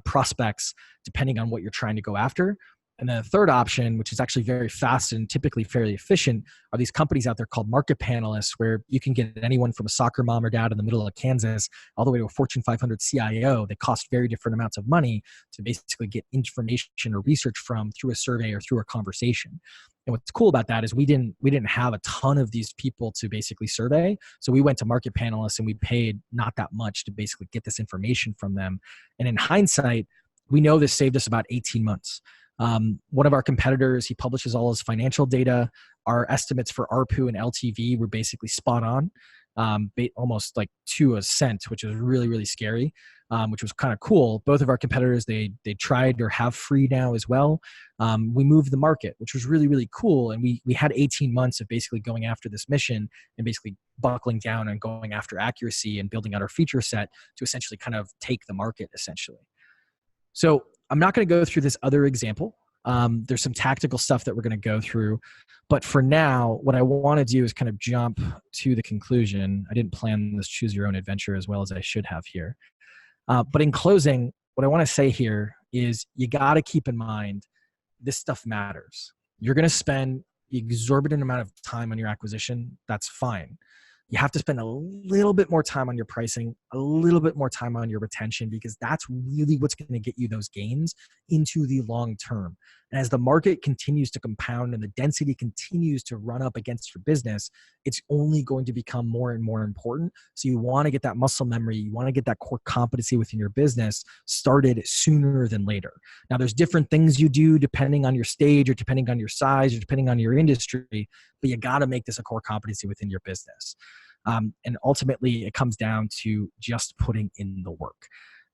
prospects, depending on what you're trying to go after. And then the third option, which is actually very fast and typically fairly efficient, are these companies out there called market panelists, where you can get anyone from a soccer mom or dad in the middle of Kansas all the way to a Fortune 500 CIO. They cost very different amounts of money to basically get information or research from through a survey or through a conversation. And what's cool about that is we didn't have a ton of these people to basically survey. So we went to market panelists and we paid not that much to basically get this information from them. And in hindsight, we know this saved us about 18 months. One of our competitors, he publishes all his financial data. Our estimates for ARPU and LTV were basically spot on, almost like to a cent, which is really, really scary, which was kind of cool. Both of our competitors, they tried or have free now as well. We moved the market, which was really, really cool. And we had 18 months of basically going after this mission and basically buckling down and going after accuracy and building out our feature set to essentially kind of take the market essentially. So I'm not going to go through this other example. There's some tactical stuff that we're going to go through. But for now, what I want to do is kind of jump to the conclusion. I didn't plan this choose your own adventure as well as I should have here. But in closing, what I want to say here is you got to keep in mind this stuff matters. You're going to spend the exorbitant amount of time on your acquisition. That's fine. You have to spend a little bit more time on your pricing, a little bit more time on your retention, because that's really what's going to get you those gains into the long term. And as the market continues to compound and the density continues to run up against your business, it's only going to become more and more important. So you want to get that muscle memory, you want to get that core competency within your business started sooner than later. Now, there's different things you do depending on your stage or depending on your size or depending on your industry, but you got to make this a core competency within your business. And ultimately, it comes down to just putting in the work.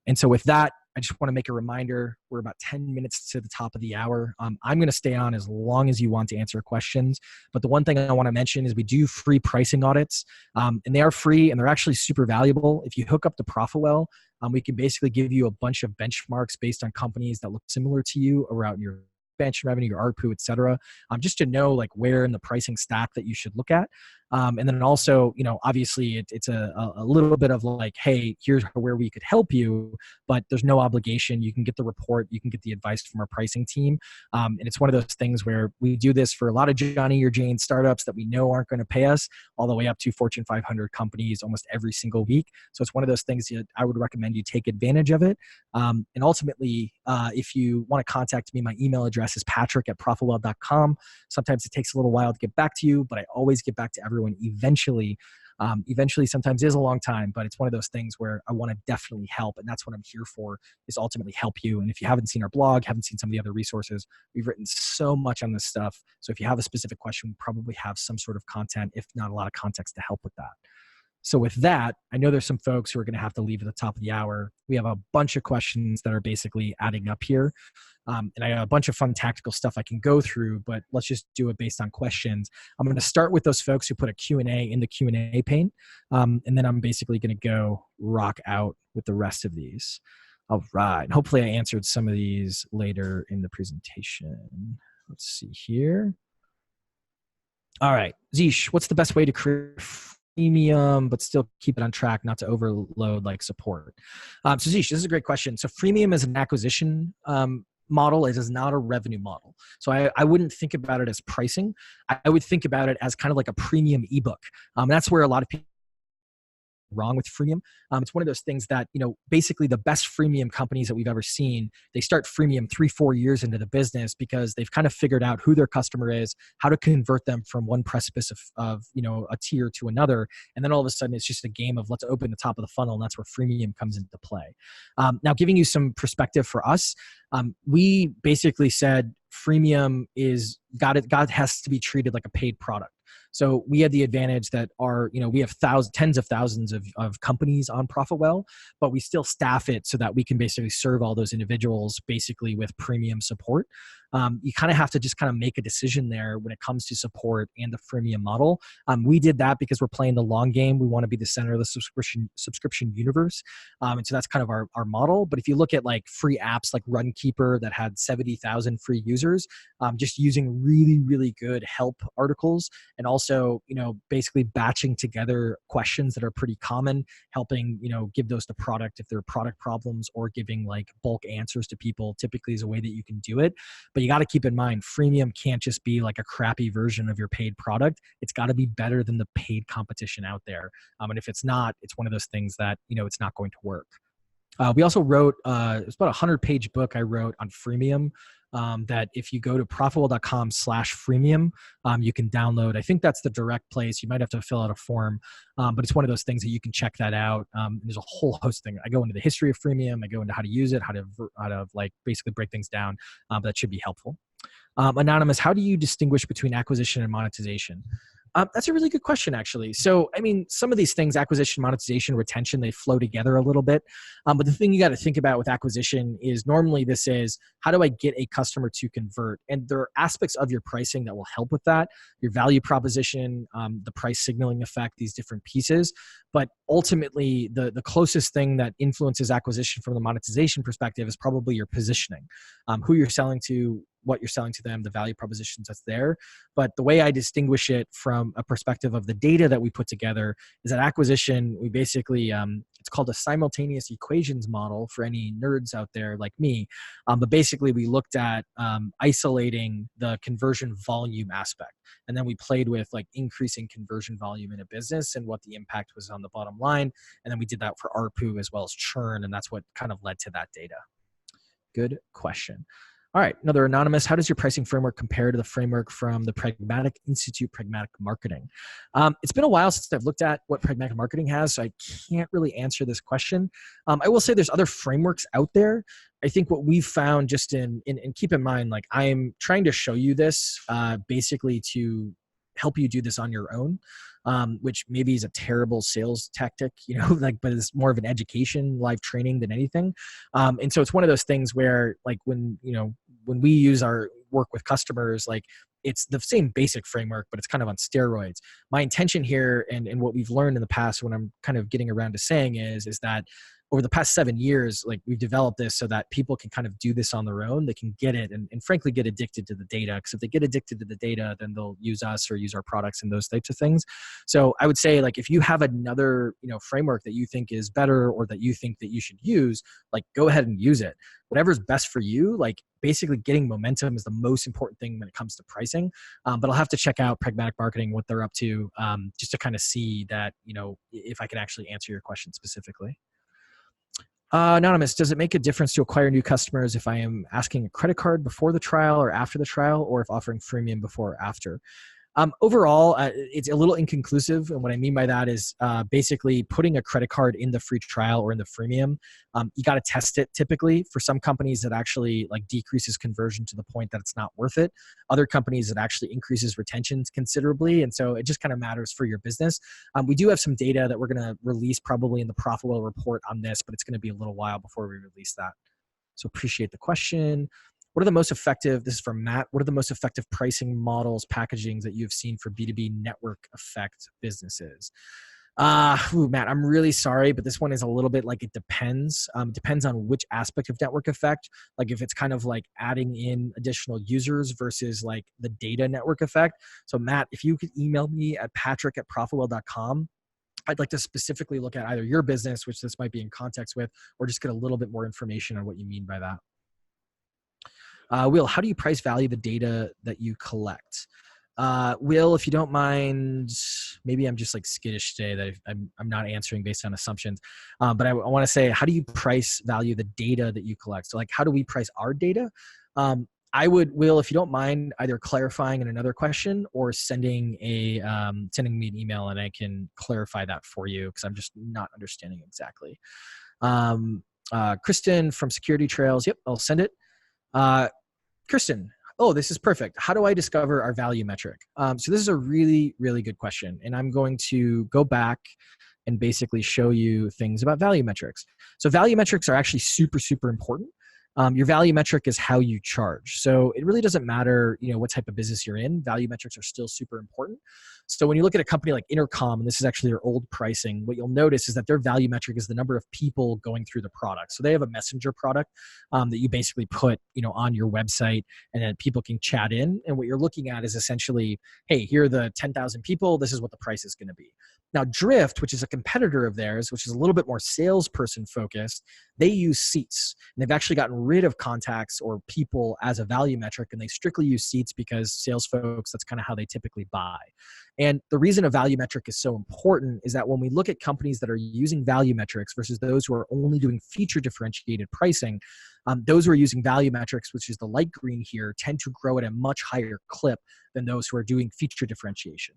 And so with that, I just want to make a reminder, we're about 10 minutes to the top of the hour. I'm going to stay on as long as you want to answer questions. But the one thing I want to mention is we do free pricing audits, and they are free and they're actually super valuable. If you hook up to Profitwell, we can basically give you a bunch of benchmarks based on companies that look similar to you around your expansion revenue, your ARPU, et cetera, just to know like where in the pricing stack that you should look at. And then also, obviously it's a little bit of like, hey, here's where we could help you, but there's no obligation. You can get the report, you can get the advice from our pricing team. And it's one of those things where we do this for a lot of Johnny or Jane startups that we know aren't going to pay us, all the way up to Fortune 500 companies almost every single week. So it's one of those things that I would recommend you take advantage of it. And ultimately, if you want to contact me, my email address is patrick@profitwell.com. Sometimes it takes a little while to get back to you, but I always get back to everyone eventually. Eventually, sometimes is a long time, but it's one of those things where I want to definitely help. And that's what I'm here for, is ultimately help you. And if you haven't seen our blog, haven't seen some of the other resources, we've written so much on this stuff. So if you have a specific question, we probably have some sort of content, if not a lot of context to help with that. So with that, I know there's some folks who are going to have to leave at the top of the hour. We have a bunch of questions that are basically adding up here. And I have a bunch of fun tactical stuff I can go through, but let's just do it based on questions. I'm going to start with those folks who put a Q&A in the Q&A pane. And then I'm basically going to go rock out with the rest of these. All right. Hopefully I answered some of these later in the presentation. Let's see here. All right. Zish, what's the best way to create freemium, but still keep it on track, not to overload like support? So Zish, this is a great question. So freemium is an acquisition model. It is not a revenue model. So I wouldn't think about it as pricing. I would think about it as kind of like a premium ebook. That's where a lot of people wrong with freemium. It's one of those things that, basically the best freemium companies that we've ever seen, they start freemium 3-4 years into the business because they've kind of figured out who their customer is, how to convert them from one precipice of a tier to another. And then all of a sudden it's just a game of let's open the top of the funnel. And that's where freemium comes into play. Now, giving you some perspective for us, we basically said freemium is God has to be treated like a paid product. So we had the advantage that we have tens of thousands of companies on Profitwell, but we still staff it so that we can basically serve all those individuals basically with premium support. You kind of have to just kind of make a decision there when it comes to support and the freemium model. We did that because we're playing the long game. We want to be the center of the subscription universe. And so that's kind of our model. But if you look at like free apps like Runkeeper that had 70,000 free users, just using really, really good help articles and also, basically batching together questions that are pretty common, helping, give those to product if there are product problems, or giving like bulk answers to people typically is a way that you can do it. But you got to keep in mind, freemium can't just be like a crappy version of your paid product. It's got to be better than the paid competition out there. And if it's not, it's one of those things that, it's not going to work. We also wrote, it's about a 100-page book I wrote on freemium that if you go to profitwell.com/freemium, you can download. I think that's the direct place. You might have to fill out a form, but it's one of those things that you can check that out. There's a whole host of things. I go into the history of freemium. I go into how to use it, how to like basically break things down. But that should be helpful. Anonymous, how do you distinguish between acquisition and monetization? That's a really good question, actually. So, some of these things, acquisition, monetization, retention, they flow together a little bit. But the thing you got to think about with acquisition is normally this is, how do I get a customer to convert? And there are aspects of your pricing that will help with that. Your value proposition, the price signaling effect, these different pieces. But ultimately, the closest thing that influences acquisition from the monetization perspective is probably your positioning, who you're selling to, what you're selling to them, the value propositions that's there. But the way I distinguish it from a perspective of the data that we put together is that acquisition, we basically, it's called a simultaneous equations model for any nerds out there like me. But basically we looked at isolating the conversion volume aspect. And then we played with like increasing conversion volume in a business and what the impact was on the bottom line. And then we did that for ARPU as well as churn. And that's what kind of led to that data. Good question. All right, another anonymous. How does your pricing framework compare to the framework from the Pragmatic Institute, Pragmatic Marketing? It's been a while since I've looked at what Pragmatic Marketing has, so I can't really answer this question. I will say there's other frameworks out there. I think what we've found just and keep in mind, like I'm trying to show you this basically to help you do this on your own, which maybe is a terrible sales tactic, but it's more of an education, live training than anything. And so it's one of those things where like when we use our work with customers, like it's the same basic framework, but it's kind of on steroids. My intention here and what we've learned in the past, when I'm kind of getting around to saying is that over the past 7 years, like we've developed this so that people can kind of do this on their own. They can get it and frankly get addicted to the data. Because if they get addicted to the data, then they'll use us or use our products and those types of things. So I would say like if you have another framework that you think is better or that you think that you should use, like go ahead and use it. Whatever's best for you, like basically getting momentum is the most important thing when it comes to pricing. But I'll have to check out Pragmatic Marketing, what they're up to, just to kind of see that, if I can actually answer your question specifically. Anonymous, does it make a difference to acquire new customers if I am asking a credit card before the trial or after the trial, or if offering freemium before or after? Overall, it's a little inconclusive. And what I mean by that is basically putting a credit card in the free trial or in the freemium. You got to test it typically. For some companies that actually like decreases conversion to the point that it's not worth it. Other companies it actually increases retentions considerably. And so it just kind of matters for your business. We do have some data that we're going to release probably in the Profitwell report on this, but it's going to be a little while before we release that. So appreciate the question. What are the most effective, this is from Matt, what are the most effective pricing models, packagings that you've seen for B2B network effect businesses? Matt, I'm really sorry, but this one is a little bit like it depends. It depends on which aspect of network effect. Like if it's kind of like adding in additional users versus like the data network effect. So Matt, if you could email me at patrick@profitwell.com, I'd like to specifically look at either your business, which this might be in context with, or just get a little bit more information on what you mean by that. Will, how do you price value the data that you collect? Will, if you don't mind, maybe I'm just like skittish today that I'm not answering based on assumptions. But I want to say, how do you price value the data that you collect? So like, how do we price our data? I would, Will, if you don't mind, either clarifying in another question or sending me an email and I can clarify that for you because I'm just not understanding exactly. Kristen from Security Trails. Yep, I'll send it. Kristen, oh, this is perfect. How do I discover our value metric? So this is a really, really good question. And I'm going to go back and basically show you things about value metrics. So value metrics are actually super, super important. Your value metric is how you charge. So it really doesn't matter, what type of business you're in. Value metrics are still super important. So when you look at a company like Intercom, and this is actually their old pricing, what you'll notice is that their value metric is the number of people going through the product. So they have a messenger product that you basically put, on your website, and then people can chat in. And what you're looking at is essentially, hey, here are the 10,000 people. This is what the price is going to be. Now, Drift, which is a competitor of theirs, which is a little bit more salesperson focused, they use seats. And they've actually gotten rid of contacts or people as a value metric, and they strictly use seats because sales folks, that's kind of how they typically buy. And the reason a value metric is so important is that when we look at companies that are using value metrics versus those who are only doing feature differentiated pricing, those who are using value metrics, which is the light green here, tend to grow at a much higher clip than those who are doing feature differentiation.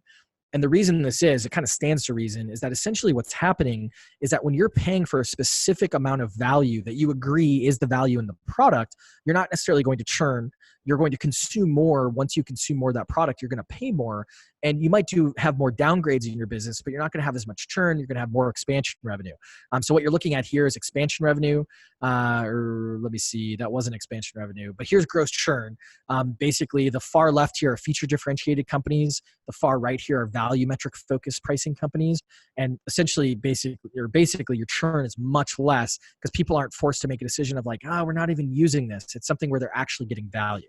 And the reason this is, it kind of stands to reason, is that essentially what's happening is that when you're paying for a specific amount of value that you agree is the value in the product, you're not necessarily going to churn. You're going to consume more. Once you consume more of that product, you're going to pay more. And you might have more downgrades in your business, but you're not going to have as much churn. You're going to have more expansion revenue. So what you're looking at here is expansion revenue, or let me see, that wasn't expansion revenue, but here's gross churn. Basically, the far left here are feature differentiated companies. The far right here are value metric focused pricing companies. And essentially, basically your churn is much less because people aren't forced to make a decision of like, we're not even using this. It's something where they're actually getting value.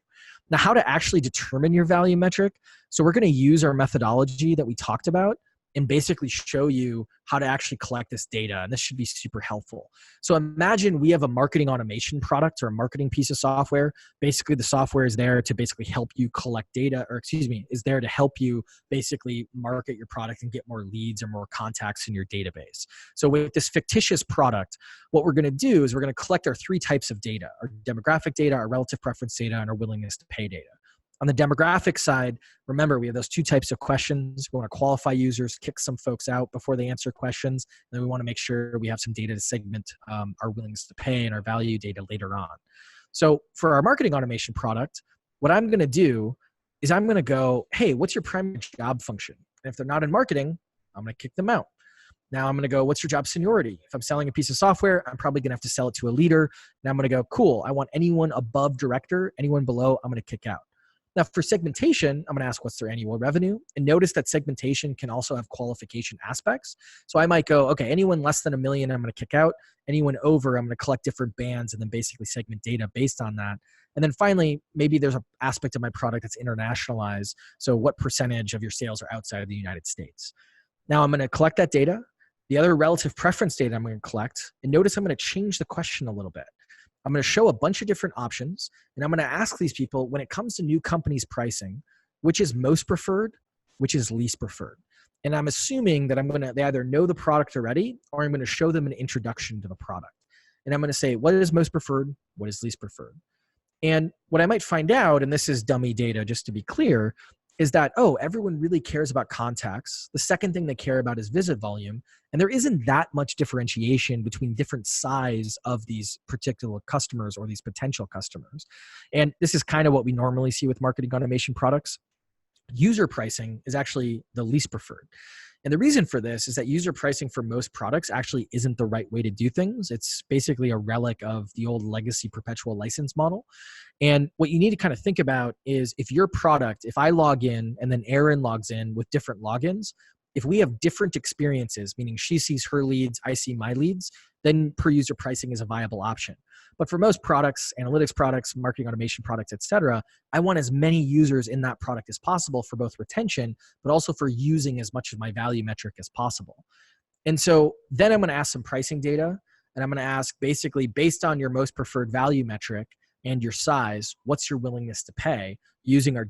Now, how to actually determine your value metric. So we're going to use our methodology that we talked about and basically show you how to actually collect this data. And this should be super helpful. So imagine we have a marketing automation product or a marketing piece of software. Basically, the software is there to basically help you collect data, is there to help you basically market your product and get more leads or more contacts in your database. So with this fictitious product, what we're going to do is we're going to collect our three types of data: our demographic data, our relative preference data, and our willingness to pay data. On the demographic side, remember, we have those two types of questions. We want to qualify users, kick some folks out before they answer questions. And then we want to make sure we have some data to segment our willingness to pay and our value data later on. So for our marketing automation product, what I'm going to do is I'm going to go, hey, what's your primary job function? And if they're not in marketing, I'm going to kick them out. Now I'm going to go, what's your job seniority? If I'm selling a piece of software, I'm probably going to have to sell it to a leader. Now I'm going to go, cool, I want anyone above director, anyone below, I'm going to kick out. Now for segmentation, I'm going to ask what's their annual revenue. And notice that segmentation can also have qualification aspects. So I might go, okay, anyone less than $1 million, I'm going to kick out. Anyone over, I'm going to collect different bands and then basically segment data based on that. And then finally, maybe there's an aspect of my product that's internationalized. So what percentage of your sales are outside of the United States? Now I'm going to collect that data. The other relative preference data I'm going to collect. And notice I'm going to change the question a little bit. I'm going to show a bunch of different options, and I'm going to ask these people, when it comes to new companies pricing, which is most preferred, which is least preferred. And I'm assuming that they either know the product already, or I'm going to show them an introduction to the product. And I'm going to say, what is most preferred? What is least preferred? And what I might find out, and this is dummy data just to be clear, is that, oh, everyone really cares about contacts. The second thing they care about is visit volume. And there isn't that much differentiation between different size of these particular customers or these potential customers. And this is kind of what we normally see with marketing automation products. User pricing is actually the least preferred. And the reason for this is that user pricing for most products actually isn't the right way to do things. It's basically a relic of the old legacy perpetual license model. And what you need to kind of think about is if your product, if I log in and then Erin logs in with different logins, if we have different experiences, meaning she sees her leads, I see my leads, then per user pricing is a viable option. But for most products, analytics products, marketing automation products, et cetera, I want as many users in that product as possible for both retention, but also for using as much of my value metric as possible. And so then I'm going to ask some pricing data, and I'm going to ask basically based on your most preferred value metric and your size, what's your willingness to pay using our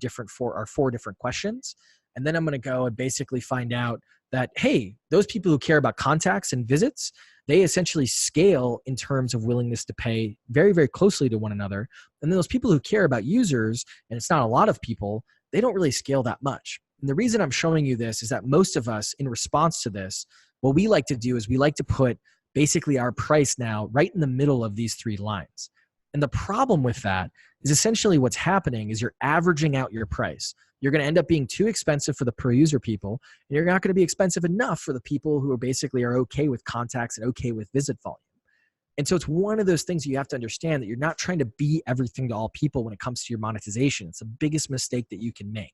four different questions. And then I'm going to go and basically find out that, hey, those people who care about contacts and visits, they essentially scale in terms of willingness to pay very, very closely to one another. And then those people who care about users, and it's not a lot of people, they don't really scale that much. And the reason I'm showing you this is that most of us, in response to this, what we like to do is we like to put basically our price now right in the middle of these three lines. And the problem with that is essentially what's happening is you're averaging out your price. You're going to end up being too expensive for the per user people, and you're not going to be expensive enough for the people who are basically are okay with contacts and okay with visit volume. And so it's one of those things you have to understand that you're not trying to be everything to all people when it comes to your monetization. It's the biggest mistake that you can make.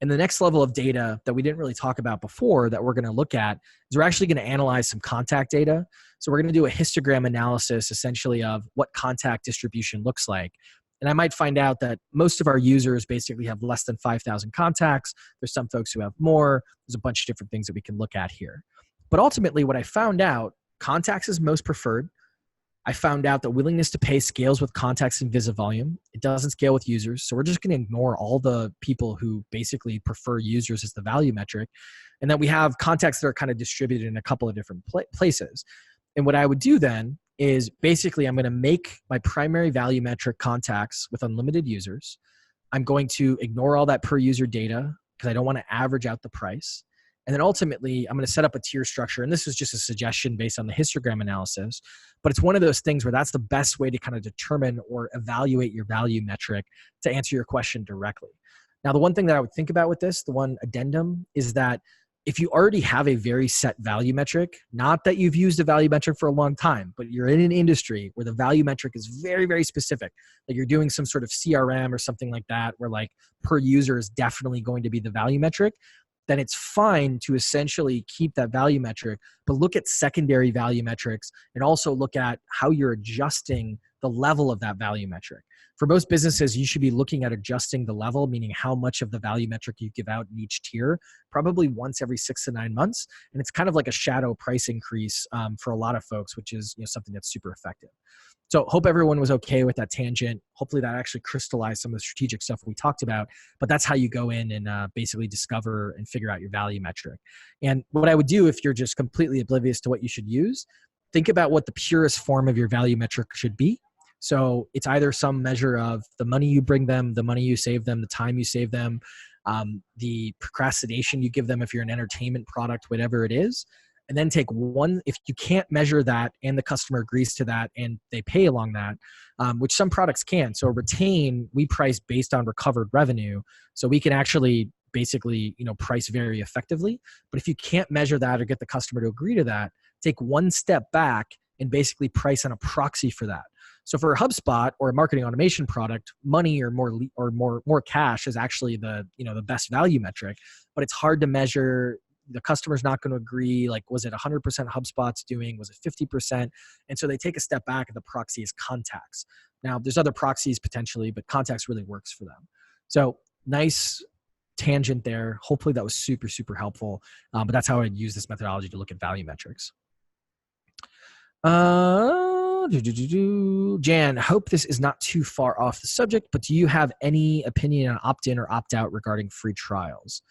And the next level of data that we didn't really talk about before that we're going to look at is we're actually going to analyze some contact data. So we're going to do a histogram analysis essentially of what contact distribution looks like. And I might find out that most of our users basically have less than 5,000 contacts. There's some folks who have more. There's a bunch of different things that we can look at here. But ultimately, what I found out, contacts is most preferred. I found out that willingness to pay scales with contacts and visit volume. It doesn't scale with users. So we're just going to ignore all the people who basically prefer users as the value metric. And then we have contacts that are kind of distributed in a couple of different places. And what I would do then is basically I'm going to make my primary value metric contacts with unlimited users. I'm going to ignore all that per user data because I don't want to average out the price. And then ultimately, I'm going to set up a tier structure. And this is just a suggestion based on the histogram analysis. But it's one of those things where that's the best way to kind of determine or evaluate your value metric to answer your question directly. Now, the one thing that I would think about with this, the one addendum, is that if you already have a very set value metric, not that you've used a value metric for a long time, but you're in an industry where the value metric is very, very specific, like you're doing some sort of CRM or something like that, where like per user is definitely going to be the value metric, then it's fine to essentially keep that value metric, but look at secondary value metrics and also look at how you're adjusting the level of that value metric. For most businesses, you should be looking at adjusting the level, meaning how much of the value metric you give out in each tier, probably once every 6 to 9 months. And it's kind of like a shadow price increase for a lot of folks, which is something that's super effective. So hope everyone was okay with that tangent. Hopefully that actually crystallized some of the strategic stuff we talked about, but that's how you go in and basically discover and figure out your value metric. And what I would do if you're just completely oblivious to what you should use, think about what the purest form of your value metric should be. So it's either some measure of the money you bring them, the money you save them, the time you save them, the procrastination you give them if you're an entertainment product, whatever it is. And then take one, if you can't measure that and the customer agrees to that and they pay along that, which some products can. So retain, we price based on recovered revenue. So we can actually basically, price very effectively. But if you can't measure that or get the customer to agree to that, take one step back and basically price on a proxy for that. So for a HubSpot or a marketing automation product, money or more cash is actually the best value metric, but it's hard to measure. The customer's not going to agree. Like, was it 100% HubSpot's doing? Was it 50%? And so they take a step back and the proxy is contacts. Now there's other proxies potentially, but contacts really works for them. So nice tangent there. Hopefully that was super, super helpful. But that's how I'd use this methodology to look at value metrics. Jan, hope this is not too far off the subject, but do you have any opinion on opt-in or opt-out regarding free trials?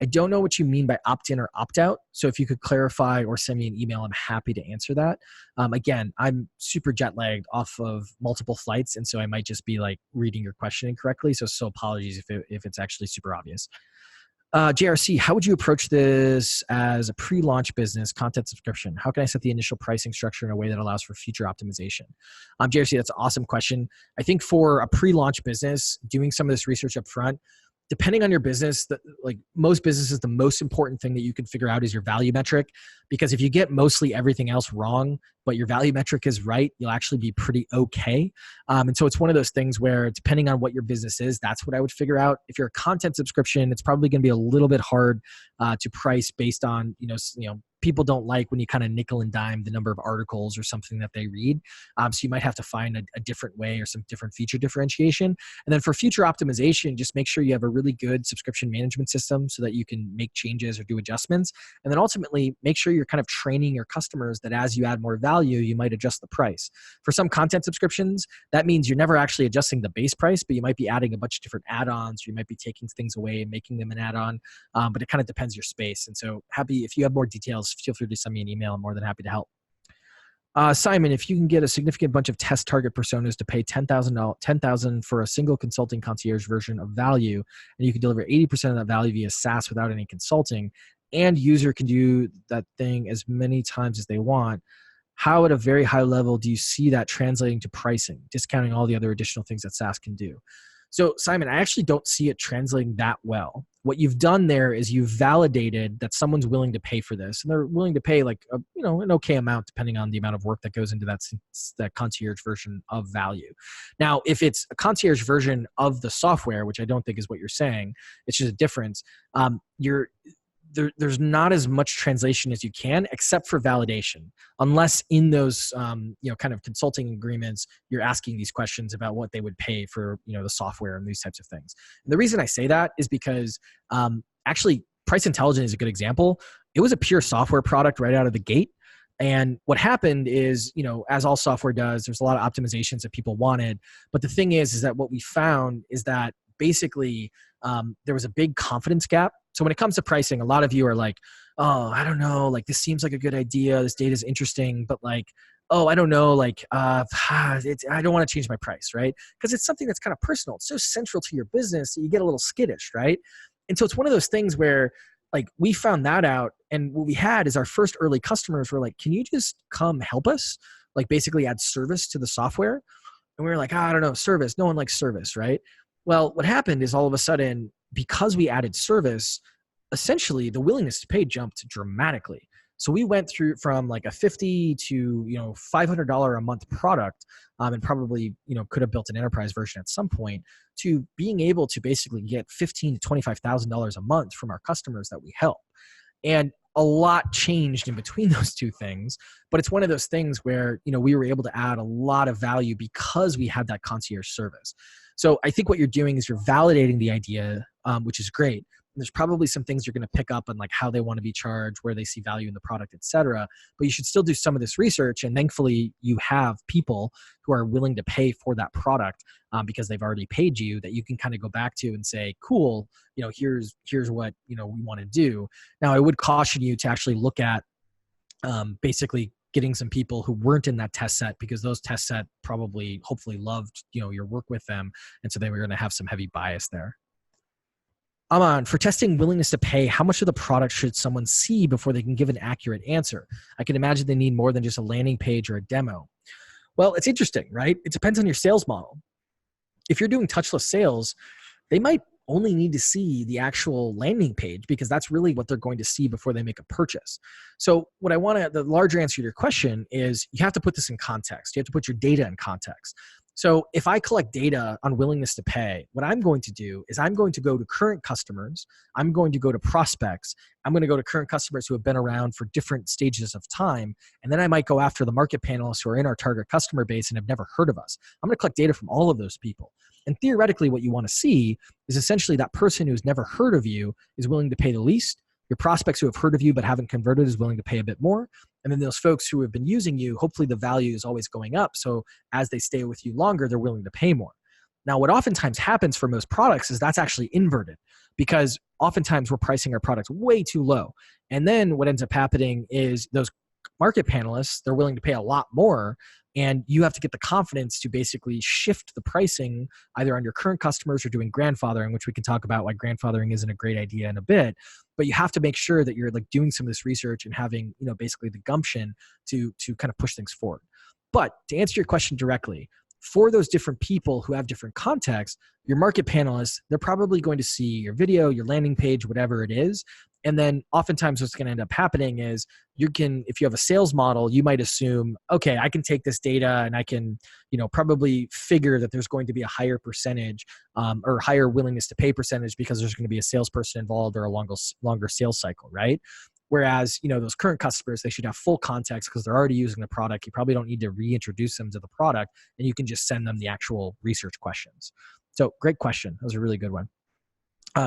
I don't know what you mean by opt-in or opt-out. So if you could clarify or send me an email, I'm happy to answer that. Again, I'm super jet lagged off of multiple flights. And so I might just be like reading your question incorrectly. So apologies if it's actually super obvious. JRC, how would you approach this as a pre-launch business content subscription? How can I set the initial pricing structure in a way that allows for future optimization? JRC, that's an awesome question. I think for a pre-launch business, doing some of this research up front, depending on your business, like most businesses, the most important thing that you can figure out is your value metric. Because if you get mostly everything else wrong, but your value metric is right, you'll actually be pretty okay. And so it's one of those things where depending on what your business is, that's what I would figure out. If you're a content subscription, it's probably going to be a little bit hard to price based on, people don't like when you kind of nickel and dime the number of articles or something that they read. So you might have to find a different way or some different feature differentiation. And then for future optimization, just make sure you have a really good subscription management system so that you can make changes or do adjustments. And then ultimately make sure you're kind of training your customers that as you add more value, you might adjust the price. For some content subscriptions, that means you're never actually adjusting the base price, but you might be adding a bunch of different add-ons, or you might be taking things away and making them an add-on. But it kind of depends your space. And so if you have more details, feel free to send me an email. I'm more than happy to help. Simon, if you can get a significant bunch of test target personas to pay $10,000 for a single consulting concierge version of value, and you can deliver 80% of that value via SaaS without any consulting, and user can do that thing as many times as they want, how at a very high level do you see that translating to pricing, discounting all the other additional things that SaaS can do? So Simon, I actually don't see it translating that well. What you've done there is you've validated that someone's willing to pay for this, and they're willing to pay like an okay amount depending on the amount of work that goes into that concierge version of value. Now, if it's a concierge version of the software, which I don't think is what you're saying, it's just a difference. There's not as much translation as you can, except for validation, unless in those kind of consulting agreements, you're asking these questions about what they would pay for the software and these types of things. And the reason I say that is because actually Price Intelligence is a good example. It was a pure software product right out of the gate. And what happened is, as all software does, there's a lot of optimizations that people wanted. But the thing is that what we found is that basically there was a big confidence gap. So when it comes to pricing, a lot of you are like, oh, I don't know, like this seems like a good idea. This data is interesting, but like, oh, I don't know, like I don't want to change my price, right? Because it's something that's kind of personal. It's so central to your business that you get a little skittish, right? And so it's one of those things where like we found that out, and what we had is our first early customers were like, can you just come help us? Like basically add service to the software. And we were like, I don't know, service. No one likes service, right? Well, what happened is all of a sudden, because we added service, essentially the willingness to pay jumped dramatically. So we went through from like a $50 to $500 a month product, and probably could have built an enterprise version at some point, to being able to basically get $15,000 to $25,000 a month from our customers that we help. And a lot changed in between those two things, but it's one of those things where we were able to add a lot of value because we had that concierge service. So I think what you're doing is you're validating the idea, which is great. And there's probably some things you're going to pick up on, like how they want to be charged, where they see value in the product, et cetera. But you should still do some of this research. And thankfully, you have people who are willing to pay for that product because they've already paid you, that you can kind of go back to and say, cool, here's what we want to do. Now, I would caution you to actually look at basically getting some people who weren't in that test set, because those test set probably hopefully loved your work with them, and so they were going to have some heavy bias there. Aman, for testing willingness to pay, how much of the product should someone see before they can give an accurate answer? I can imagine they need more than just a landing page or a demo. Well, it's interesting, right? It depends on your sales model. If you're doing touchless sales, they might only need to see the actual landing page, because that's really what they're going to see before they make a purchase. So the larger answer to your question is, you have to put this in context. You have to put your data in context. So if I collect data on willingness to pay, what I'm going to do is I'm going to go to current customers. I'm going to go to prospects. I'm going to go to current customers who have been around for different stages of time. And then I might go after the market panelists who are in our target customer base and have never heard of us. I'm going to collect data from all of those people. And theoretically, what you want to see is essentially that person who's never heard of you is willing to pay the least. Your prospects who have heard of you but haven't converted is willing to pay a bit more. And then those folks who have been using you, hopefully the value is always going up. So as they stay with you longer, they're willing to pay more. Now, what oftentimes happens for most products is that's actually inverted, because oftentimes we're pricing our products way too low. And then what ends up happening is those market panelists, they're willing to pay a lot more. And you have to get the confidence to basically shift the pricing either on your current customers or doing grandfathering, which we can talk about why grandfathering isn't a great idea in a bit. But you have to make sure that you're like doing some of this research and having, basically the gumption to kind of push things forward. But to answer your question directly, for those different people who have different contexts, your market panelists, they're probably going to see your video, your landing page, whatever it is. And then oftentimes what's going to end up happening is if you have a sales model, you might assume, okay, I can take this data and I can, probably figure that there's going to be a higher percentage or higher willingness to pay percentage because there's going to be a salesperson involved or a longer sales cycle, right? Whereas, those current customers, they should have full context because they're already using the product. You probably don't need to reintroduce them to the product, and you can just send them the actual research questions. So great question. That was a really good one.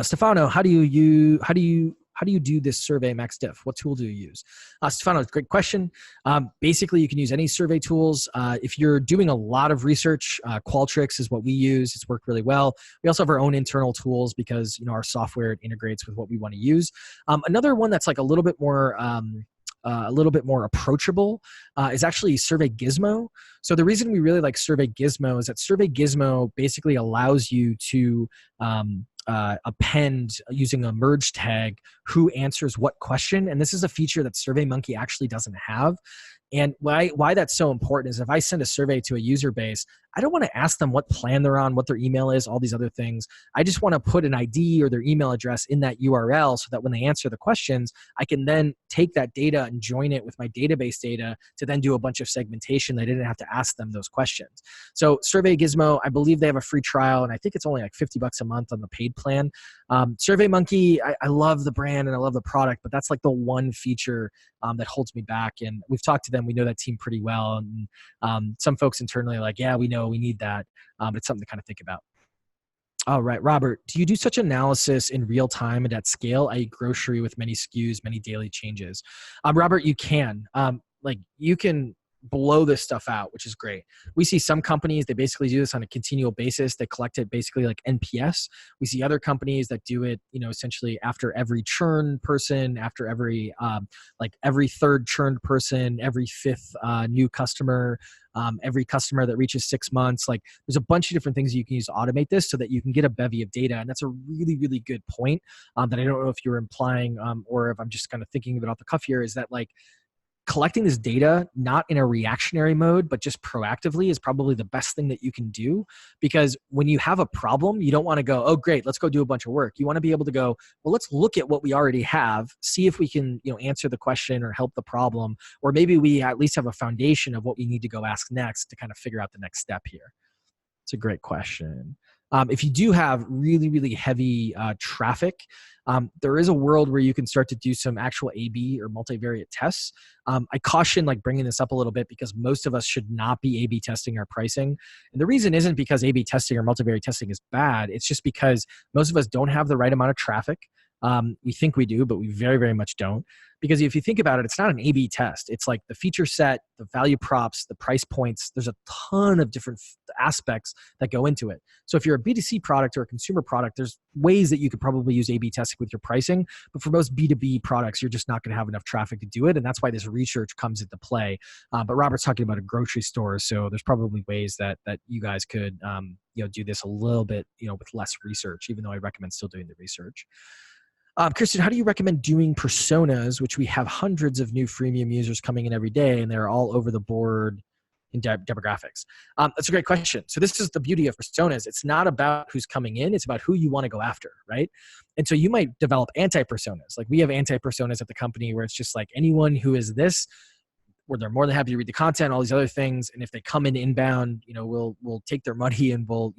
Stefano, how do you do this survey max diff? What tool do you use? Stefano, great question. Basically, you can use any survey tools. If you're doing a lot of research, Qualtrics is what we use. It's worked really well. We also have our own internal tools because our software integrates with what we want to use. Another one that's like a little bit more approachable is actually Survey Gizmo. So the reason we really like Survey Gizmo is that Survey Gizmo basically allows you to append using a merge tag who answers what question. And this is a feature that SurveyMonkey actually doesn't have. And why that's so important is if I send a survey to a user base, I don't want to ask them what plan they're on, what their email is, all these other things. I just want to put an ID or their email address in that URL so that when they answer the questions, I can then take that data and join it with my database data to then do a bunch of segmentation. I didn't have to ask them those questions. So Survey Gizmo, I believe they have a free trial, and I think it's only like $50 a month on the paid plan. SurveyMonkey, I love the brand and I love the product, but that's like the one feature that holds me back. And we've talked to them. We know that team pretty well. And some folks internally are like, yeah, we know we need that. But it's something to kind of think about. All right, Robert, do you do such analysis in real time and at scale, i.e. grocery with many SKUs, many daily changes? Robert, you can. You can blow this stuff out, which is great. We see some companies, they basically do this on a continual basis. They collect it basically like NPS. We see other companies that do it, essentially after every churn person, after every third churned person, every fifth new customer, every customer that reaches 6 months. Like there's a bunch of different things you can use to automate this so that you can get a bevy of data. And that's a really, really good point that I don't know if you're implying or if I'm just kind of thinking of it off the cuff here, is that like collecting this data, not in a reactionary mode, but just proactively is probably the best thing that you can do. Because when you have a problem, you don't want to go, oh, great, let's go do a bunch of work. You want to be able to go, well, let's look at what we already have, see if we can, answer the question or help the problem, or maybe we at least have a foundation of what we need to go ask next to kind of figure out the next step here. It's a great question. If you do have really, really heavy traffic, there is a world where you can start to do some actual A/B or multivariate tests. I caution bringing this up a little bit because most of us should not be A/B testing our pricing. And the reason isn't because A/B testing or multivariate testing is bad. It's just because most of us don't have the right amount of traffic. We think we do, but we very, very much don't. Because if you think about it, it's not an A/B test. It's like the feature set, the value props, the price points. There's a ton of different aspects that go into it. So if you're a B2C product or a consumer product, there's ways that you could probably use A/B testing with your pricing. But for most B2B products, you're just not going to have enough traffic to do it. And that's why this research comes into play. But Robert's talking about a grocery store. So there's probably ways that you guys could do this a little bit with less research, even though I recommend still doing the research. Kirsten, how do you recommend doing personas, which we have hundreds of new freemium users coming in every day, and they're all over the board in demographics? That's a great question. So this is the beauty of personas. It's not about who's coming in. It's about who you want to go after, right? And so you might develop anti-personas. Like we have anti-personas at the company where it's just like anyone who is this, where they're more than happy to read the content, all these other things. And if they come in inbound, we'll take their money and we'll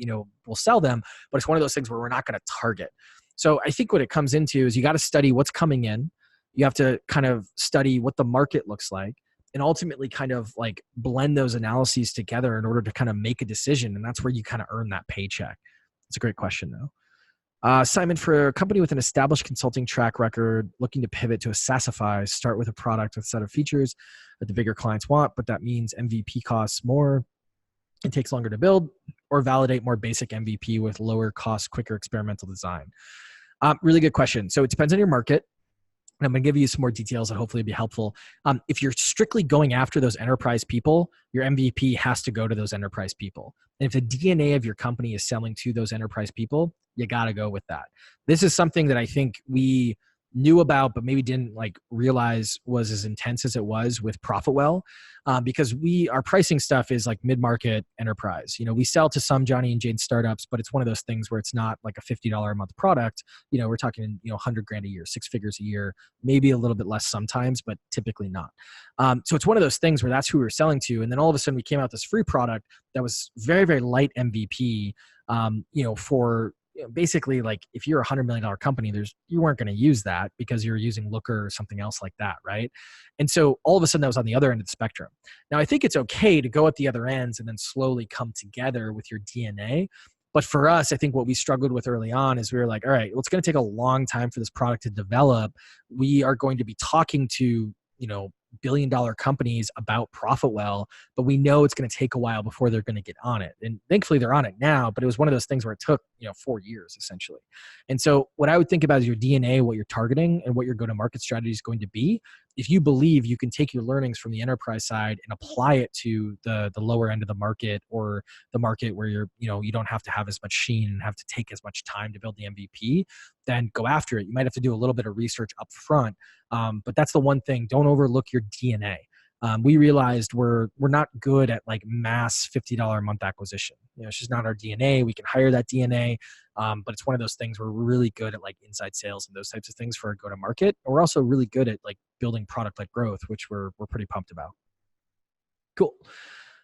sell them. But it's one of those things where we're not going to target. So I think what it comes into is you got to study what's coming in. You have to kind of study what the market looks like and ultimately kind of like blend those analyses together in order to kind of make a decision. And that's where you kind of earn that paycheck. It's a great question though. Simon, for a company with an established consulting track record, looking to pivot to a SaaSify, start with a product with a set of features that the bigger clients want, but that means MVP costs more, it takes longer to build, or validate more basic MVP with lower cost, quicker experimental design. Really good question. So it depends on your market. And I'm going to give you some more details that hopefully will be helpful. If you're strictly going after those enterprise people, your MVP has to go to those enterprise people. And if the DNA of your company is selling to those enterprise people, you got to go with that. This is something that I think we knew about, but maybe didn't realize was as intense as it was with Profitwell, because our pricing stuff is like mid-market enterprise. We sell to some Johnny and Jane startups, but it's one of those things where it's not like a $50 a month product. We're talking, 100 grand a year, 6 figures a year, maybe a little bit less sometimes, but typically not. So it's one of those things where that's who we're selling to. And then all of a sudden we came out with this free product that was very, very light MVP, for basically, like, if you're a $100 million company, you weren't going to use that because you're using Looker or something else like that, right? And so all of a sudden that was on the other end of the spectrum. Now, I think it's okay to go at the other ends and then slowly come together with your DNA. But for us, I think what we struggled with early on is we were like, all right, well, it's going to take a long time for this product to develop. We are going to be talking to, billion-dollar companies about Profitwell, but we know it's going to take a while before they're going to get on it. And thankfully they're on it now, but it was one of those things where it took, 4 years essentially. And so what I would think about is your DNA, what you're targeting, and what your go-to-market strategy is going to be. If you believe you can take your learnings from the enterprise side and apply it to the lower end of the market, or the market where you don't have to have as much sheen and have to take as much time to build the MVP, then go after it. You might have to do a little bit of research up front. But that's the one thing. Don't overlook your DNA. We realized we're not good at like mass $50 a month acquisition. It's just not our DNA. We can hire that DNA, but it's one of those things where we're really good at like inside sales and those types of things for our go-to-market. And we're also really good at like building product-led growth, which we're pretty pumped about. Cool.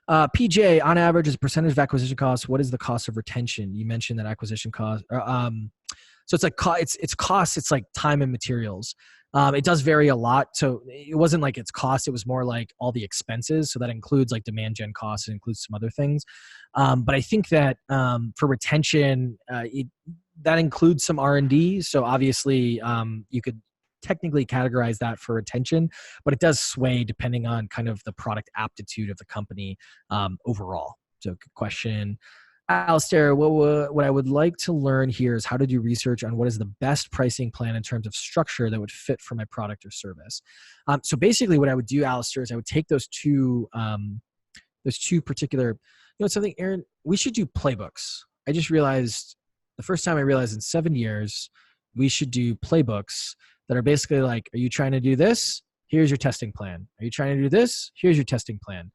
PJ, on average, as a percentage of acquisition costs, what is the cost of retention? You mentioned that acquisition cost. So it's like it's costs. It's like time and materials. It does vary a lot. So it wasn't like it's cost. It was more like all the expenses. So that includes like demand gen costs. It includes some other things. But I think that for retention, that includes some R&D. So obviously you could technically categorize that for retention, but it does sway depending on kind of the product aptitude of the company overall. So good question. Alistair, what I would like to learn here is how to do research on what is the best pricing plan in terms of structure that would fit for my product or service. So basically what I would do, Alistair, is I would take those two particular, something, Aaron, we should do playbooks. I just realized the first time I realized in 7 years, we should do playbooks that are basically like, are you trying to do this? Here's your testing plan. Are you trying to do this? Here's your testing plan.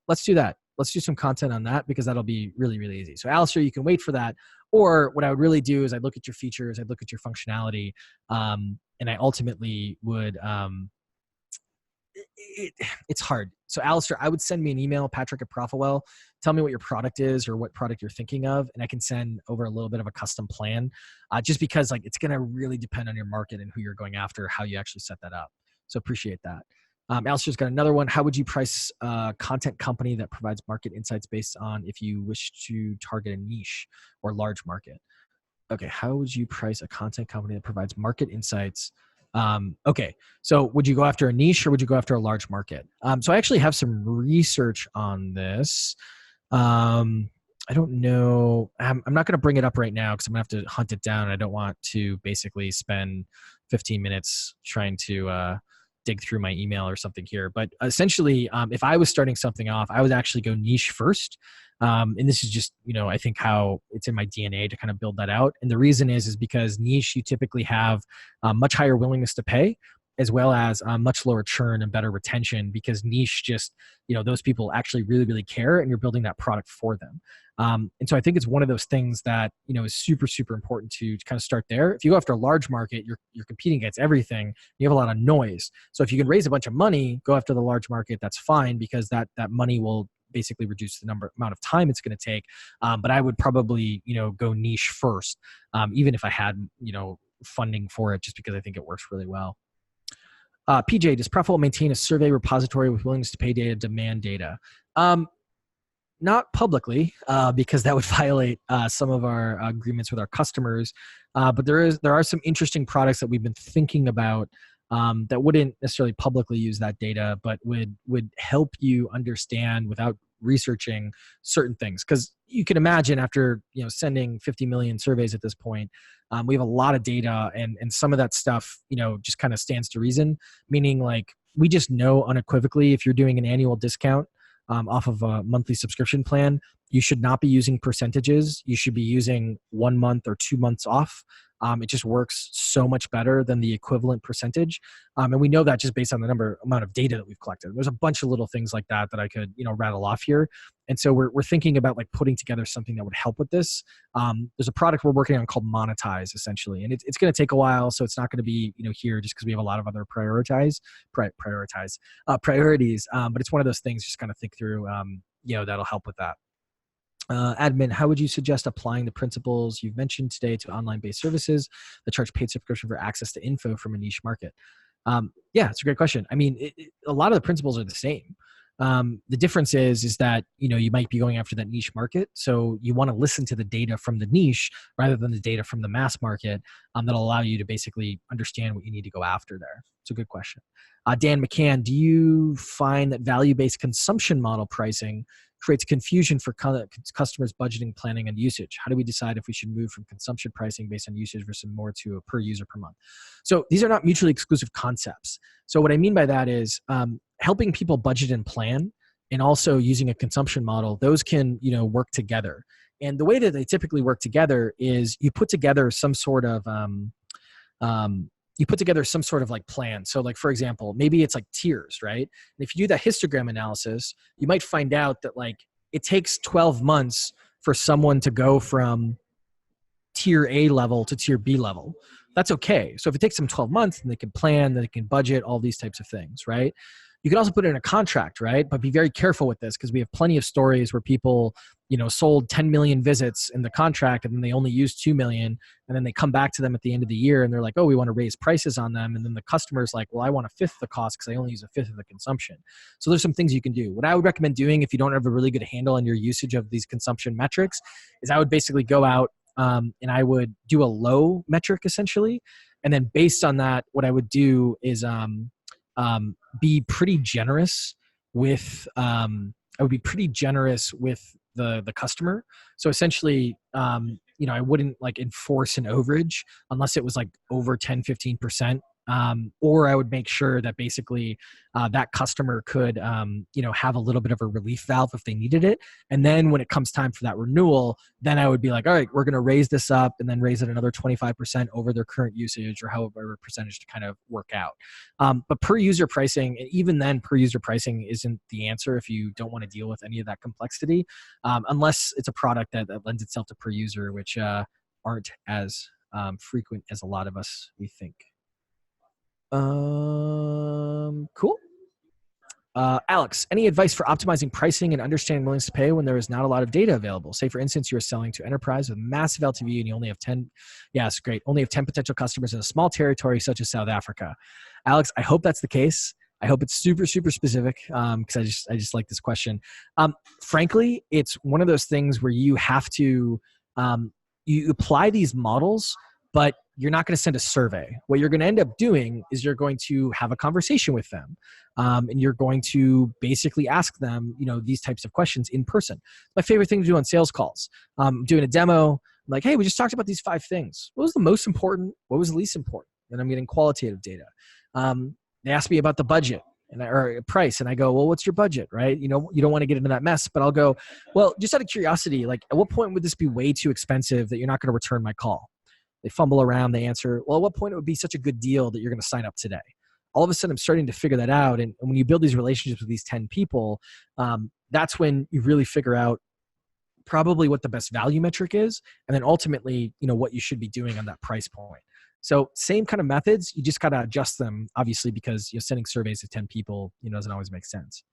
Let's do that. Let's do some content on that because that'll be really, really easy. So Alistair, you can wait for that. Or what I would really do is I'd look at your features, I'd look at your functionality, and I ultimately would, it's hard. So Alistair, I would send me an email, Patrick at Profitwell, tell me what your product is or what product you're thinking of, and I can send over a little bit of a custom plan, just because like it's going to really depend on your market and who you're going after, how you actually set that up. So appreciate that. Alistair's got another one. How would you price a content company that provides market insights based on if you wish to target a niche or large market? Okay, how would you price a content company that provides market insights? Okay, so would you go after a niche or would you go after a large market? So I actually have some research on this. I don't know. I'm not going to bring it up right now because I'm going to have to hunt it down. I don't want to basically spend 15 minutes trying to dig through my email or something here. But essentially, if I was starting something off, I would actually go niche first. And this is just, I think how it's in my DNA to kind of build that out. And the reason is because niche, you typically have much higher willingness to pay, as well as much lower churn and better retention, because niche just, those people actually really, really care and you're building that product for them. And so I think it's one of those things that, is super, super important to kind of start there. If you go after a large market, you're competing against everything. You have a lot of noise. So if you can raise a bunch of money, go after the large market, that's fine, because that money will basically reduce the amount of time it's going to take. But I would probably, go niche first, even if I had, funding for it, just because I think it works really well. PJ, does Profitwell maintain a survey repository with willingness to pay data, demand data? Not publicly, because that would violate some of our agreements with our customers. But there are some interesting products that we've been thinking about that wouldn't necessarily publicly use that data, but would help you understand without researching certain things. Because you can imagine after sending 50 million surveys at this point, we have a lot of data, and some of that stuff just kind of stands to reason. Meaning, like, we just know unequivocally if you're doing an annual discount off of a monthly subscription plan, you should not be using percentages. You should be using 1 month or 2 months off. It just works so much better than the equivalent percentage. And we know that just based on the amount of data that we've collected. There's a bunch of little things like that I could, rattle off here. And so we're thinking about like putting together something that would help with this. There's a product we're working on called Monetize, essentially. And it's going to take a while. So it's not going to be, here just because we have a lot of other priorities. But it's one of those things, just kind of think through, that'll help with that. Admin, how would you suggest applying the principles you've mentioned today to online-based services that charge paid subscription for access to info from a niche market? Yeah, it's a great question. I mean, a lot of the principles are the same. The difference is that, you might be going after that niche market. So you want to listen to the data from the niche rather than the data from the mass market that'll allow you to basically understand what you need to go after there. It's a good question. Dan McCann, do you find that value-based consumption model pricing creates confusion for customers' budgeting, planning, and usage? How do we decide if we should move from consumption pricing based on usage versus more to a per user per month? So these are not mutually exclusive concepts. So what I mean by that is helping people budget and plan, and also using a consumption model. Those can work together. And the way that they typically work together is you put together some sort of like plan. So like, for example, maybe it's like tiers, right? And if you do that histogram analysis, you might find out that like it takes 12 months for someone to go from tier A level to tier B level. That's okay. So if it takes them 12 months, then they can plan, then they can budget, all these types of things, right? You can also put it in a contract, right? But be very careful with this, because we have plenty of stories where people, sold 10 million visits in the contract and then they only used 2 million. And then they come back to them at the end of the year and they're like, oh, we want to raise prices on them. And then the customer's like, well, I want a fifth of the cost because I only use a fifth of the consumption. So there's some things you can do. What I would recommend doing if you don't have a really good handle on your usage of these consumption metrics is I would basically go out and I would do a low metric essentially. And then based on that, what I would do is be pretty generous with the customer. So essentially, I wouldn't like enforce an overage unless it was like over 10, 15%. Or I would make sure that basically that customer could, have a little bit of a relief valve if they needed it. And then when it comes time for that renewal, then I would be like, all right, we're going to raise this up and then raise it another 25% over their current usage or however percentage to kind of work out. But per user pricing, even then per user pricing isn't the answer if you don't want to deal with any of that complexity, unless it's a product that lends itself to per user, which aren't as frequent as a lot of us we think. Cool. Alex, any advice for optimizing pricing and understanding willingness to pay when there is not a lot of data available? Say, for instance, you are selling to enterprise with massive LTV and you only have 10. Yeah, it's great. Only have 10 potential customers in a small territory such as South Africa. Alex, I hope that's the case. I hope it's super, super specific because I just like this question. Frankly, it's one of those things where you have to you apply these models, but you're not going to send a survey. What you're going to end up doing is you're going to have a conversation with them. And you're going to basically ask them, these types of questions in person. My favorite thing to do on sales calls. I'm doing a demo. I'm like, hey, we just talked about these 5 things. What was the most important? What was the least important? And I'm getting qualitative data. They ask me about the budget or price. And I go, well, what's your budget, right? You don't want to get into that mess, but I'll go, well, just out of curiosity, like at what point would this be way too expensive that you're not going to return my call? They fumble around, they answer, well, at what point it would be such a good deal that you're going to sign up today? All of a sudden, I'm starting to figure that out. And when you build these relationships with these 10 people, that's when you really figure out probably what the best value metric is. And then ultimately, what you should be doing on that price point. So same kind of methods, you just got to adjust them, obviously, because sending surveys to 10 people, doesn't always make sense.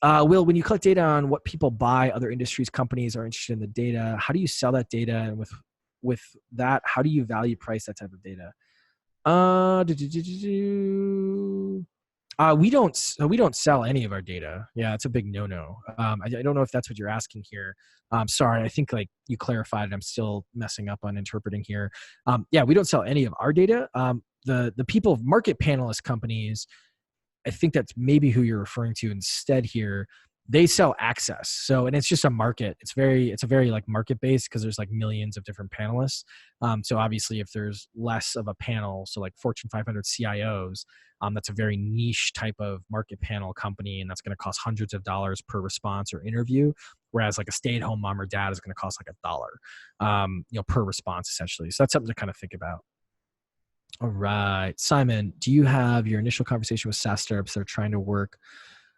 Will, when you collect data on what people buy, other industries, companies are interested in the data, how do you sell that data? And with that, how do you value price that type of data? We don't sell any of our data. Yeah, it's a big no-no. I don't know if that's what you're asking here. Sorry, I think like you clarified. I'm still messing up on interpreting here. Yeah, we don't sell any of our data. The people, market panelist companies, I think that's maybe who you're referring to instead here. They sell access. So, and it's just a market. It's a very like market based because there's like millions of different panelists. So obviously if there's less of a panel, so like Fortune 500 CIOs, that's a very niche type of market panel company. And that's going to cost hundreds of dollars per response or interview. Whereas like a stay-at-home mom or dad is going to cost like $1, per response essentially. So that's something to kind of think about. All right, Simon, do you have your initial conversation with SaaS startups that are trying to work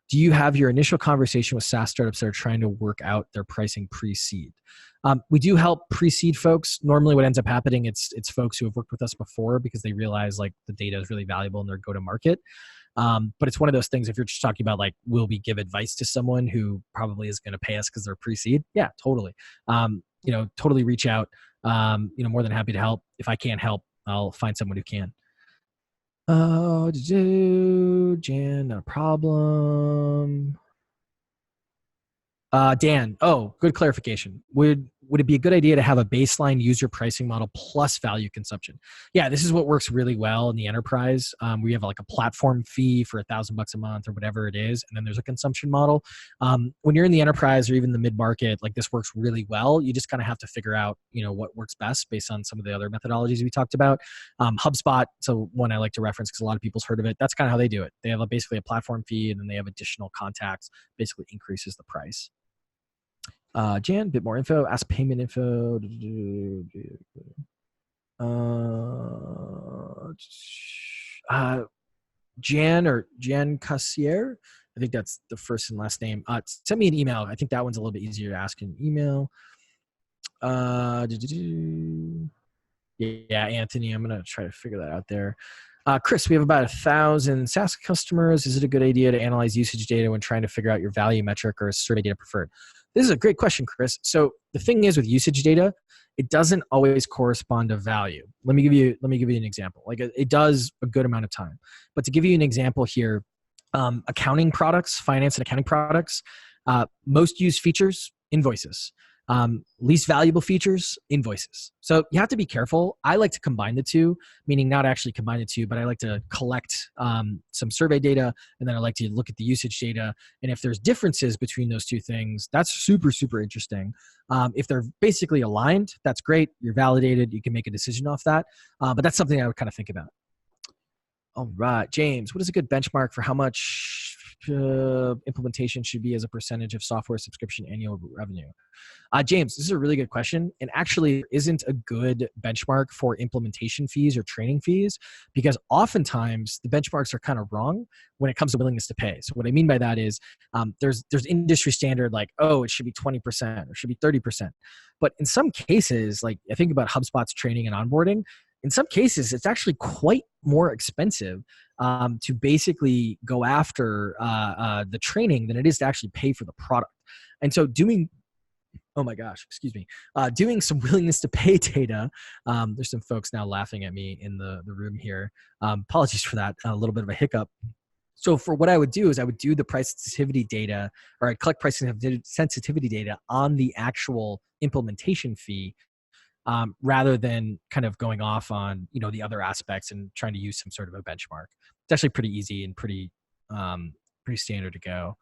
do you have your initial conversation with SaaS startups that are trying to work out their pricing pre-seed? We do help pre-seed folks. Normally what ends up happening, it's folks who have worked with us before because they realize like the data is really valuable in their go-to-market. But it's one of those things, if you're just talking about like, will we give advice to someone who probably is going to pay us because they're pre-seed? Yeah, totally. Totally reach out. More than happy to help. If I can't help, I'll find someone who can. Jan, not a problem. Dan, good clarification. Would it be a good idea to have a baseline user pricing model plus value consumption? Yeah, this is what works really well in the enterprise. We have like a platform fee for $1,000 a month or whatever it is, and then there's a consumption model. When you're in the enterprise or even the mid-market, like this works really well. You just kind of have to figure out, what works best based on some of the other methodologies we talked about. HubSpot, so one I like to reference because a lot of people's heard of it. That's kind of how they do it. They have basically a platform fee, and then they have additional contacts, basically increases the price. Jan, a bit more info, ask payment info. Jan or Jan Cassier, I think that's the first and last name. Send me an email. I think that one's a little bit easier to ask in email. Yeah, Anthony, I'm going to try to figure that out there. Chris, we have about 1,000 SaaS customers. Is it a good idea to analyze usage data when trying to figure out your value metric, or is survey data preferred? This is a great question, Chris. So the thing is with usage data, it doesn't always correspond to value. Let me give you an example. Like it does a good amount of time. But to give you an example here, accounting products, finance and accounting products, most used features, invoices. Least valuable features, invoices. So you have to be careful. I like to combine the two, meaning not actually combine the two, but I like to collect some survey data, and then I like to look at the usage data. And if there's differences between those two things, that's super, super interesting. If they're basically aligned, that's great. You're validated. You can make a decision off that. But that's something I would kind of think about. All right, James, what is a good benchmark for how much implementation should be as a percentage of software subscription annual revenue? James, this is a really good question, and actually isn't a good benchmark for implementation fees or training fees, because oftentimes the benchmarks are kind of wrong when it comes to willingness to pay. So what I mean by that is there's industry standard like, it should be 20% or should be 30%. But in some cases, like I think about HubSpot's training and onboarding, in some cases, it's actually quite more expensive to basically go after the training than it is to actually pay for the product. And so doing some willingness to pay data. There's some folks now laughing at me in the room here. Apologies for that, a little bit of a hiccup. So for what I would do is I would do the price sensitivity data, or I'd collect price sensitivity data on the actual implementation fee, rather than kind of going off on, the other aspects and trying to use some sort of a benchmark. It's actually pretty easy and pretty standard to go.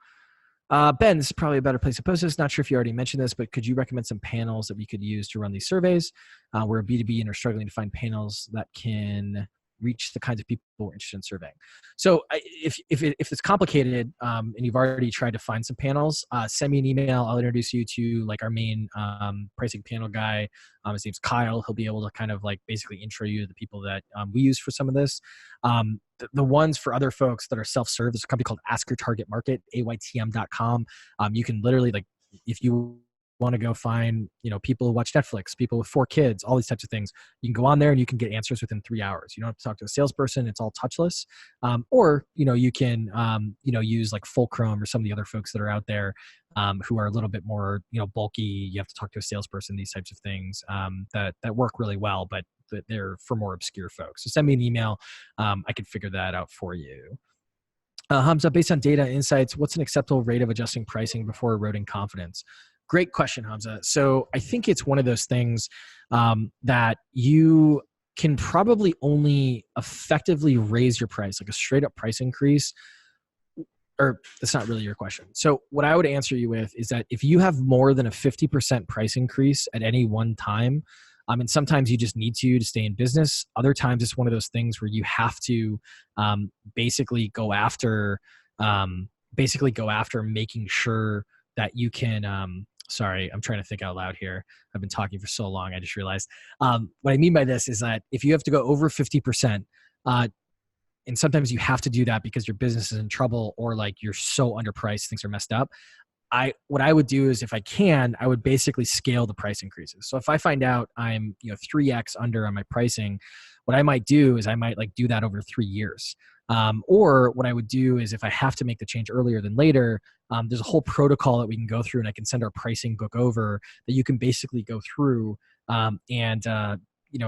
Ben, this is probably a better place to post this. Not sure if you already mentioned this, but could you recommend some panels that we could use to run these surveys? We're a B2B and are struggling to find panels that can reach the kinds of people we're interested in surveying. So if it's complicated and you've already tried to find some panels, send me an email. I'll introduce you to like our main pricing panel guy. His name's Kyle. He'll be able to kind of like basically intro you to the people that we use for some of this. The ones for other folks that are self-serve, there's a company called Ask Your Target Market, aytm.com. You can literally, like, if you want to go find, people who watch Netflix, people with 4 kids, all these types of things, you can go on there and you can get answers within 3 hours. You don't have to talk to a salesperson. It's all touchless. Or, you can, use like Fulcrum or some of the other folks that are out there who are a little bit more, bulky. You have to talk to a salesperson, these types of things that work really well, but they're for more obscure folks. So send me an email. I can figure that out for you. Hamza, based on data insights, what's an acceptable rate of adjusting pricing before eroding confidence? Great question, Hamza. So I think it's one of those things that you can probably only effectively raise your price, like a straight up price increase, or that's not really your question. So what I would answer you with is that if you have more than a 50% price increase at any one time, and sometimes you just need to stay in business. Other times it's one of those things where you have to um, basically go after, making sure that you can. Sorry, I'm trying to think out loud here. I've been talking for so long. I just realized. What I mean by this is that if you have to go over 50%, and sometimes you have to do that because your business is in trouble or like you're so underpriced, things are messed up. What I would do is if I can, I would basically scale the price increases. So if I find out I'm 3x under on my pricing, what I might do is I might like do that over 3 years. Or what I would do is if I have to make the change earlier than later, there's a whole protocol that we can go through, and I can send our pricing book over that you can basically go through and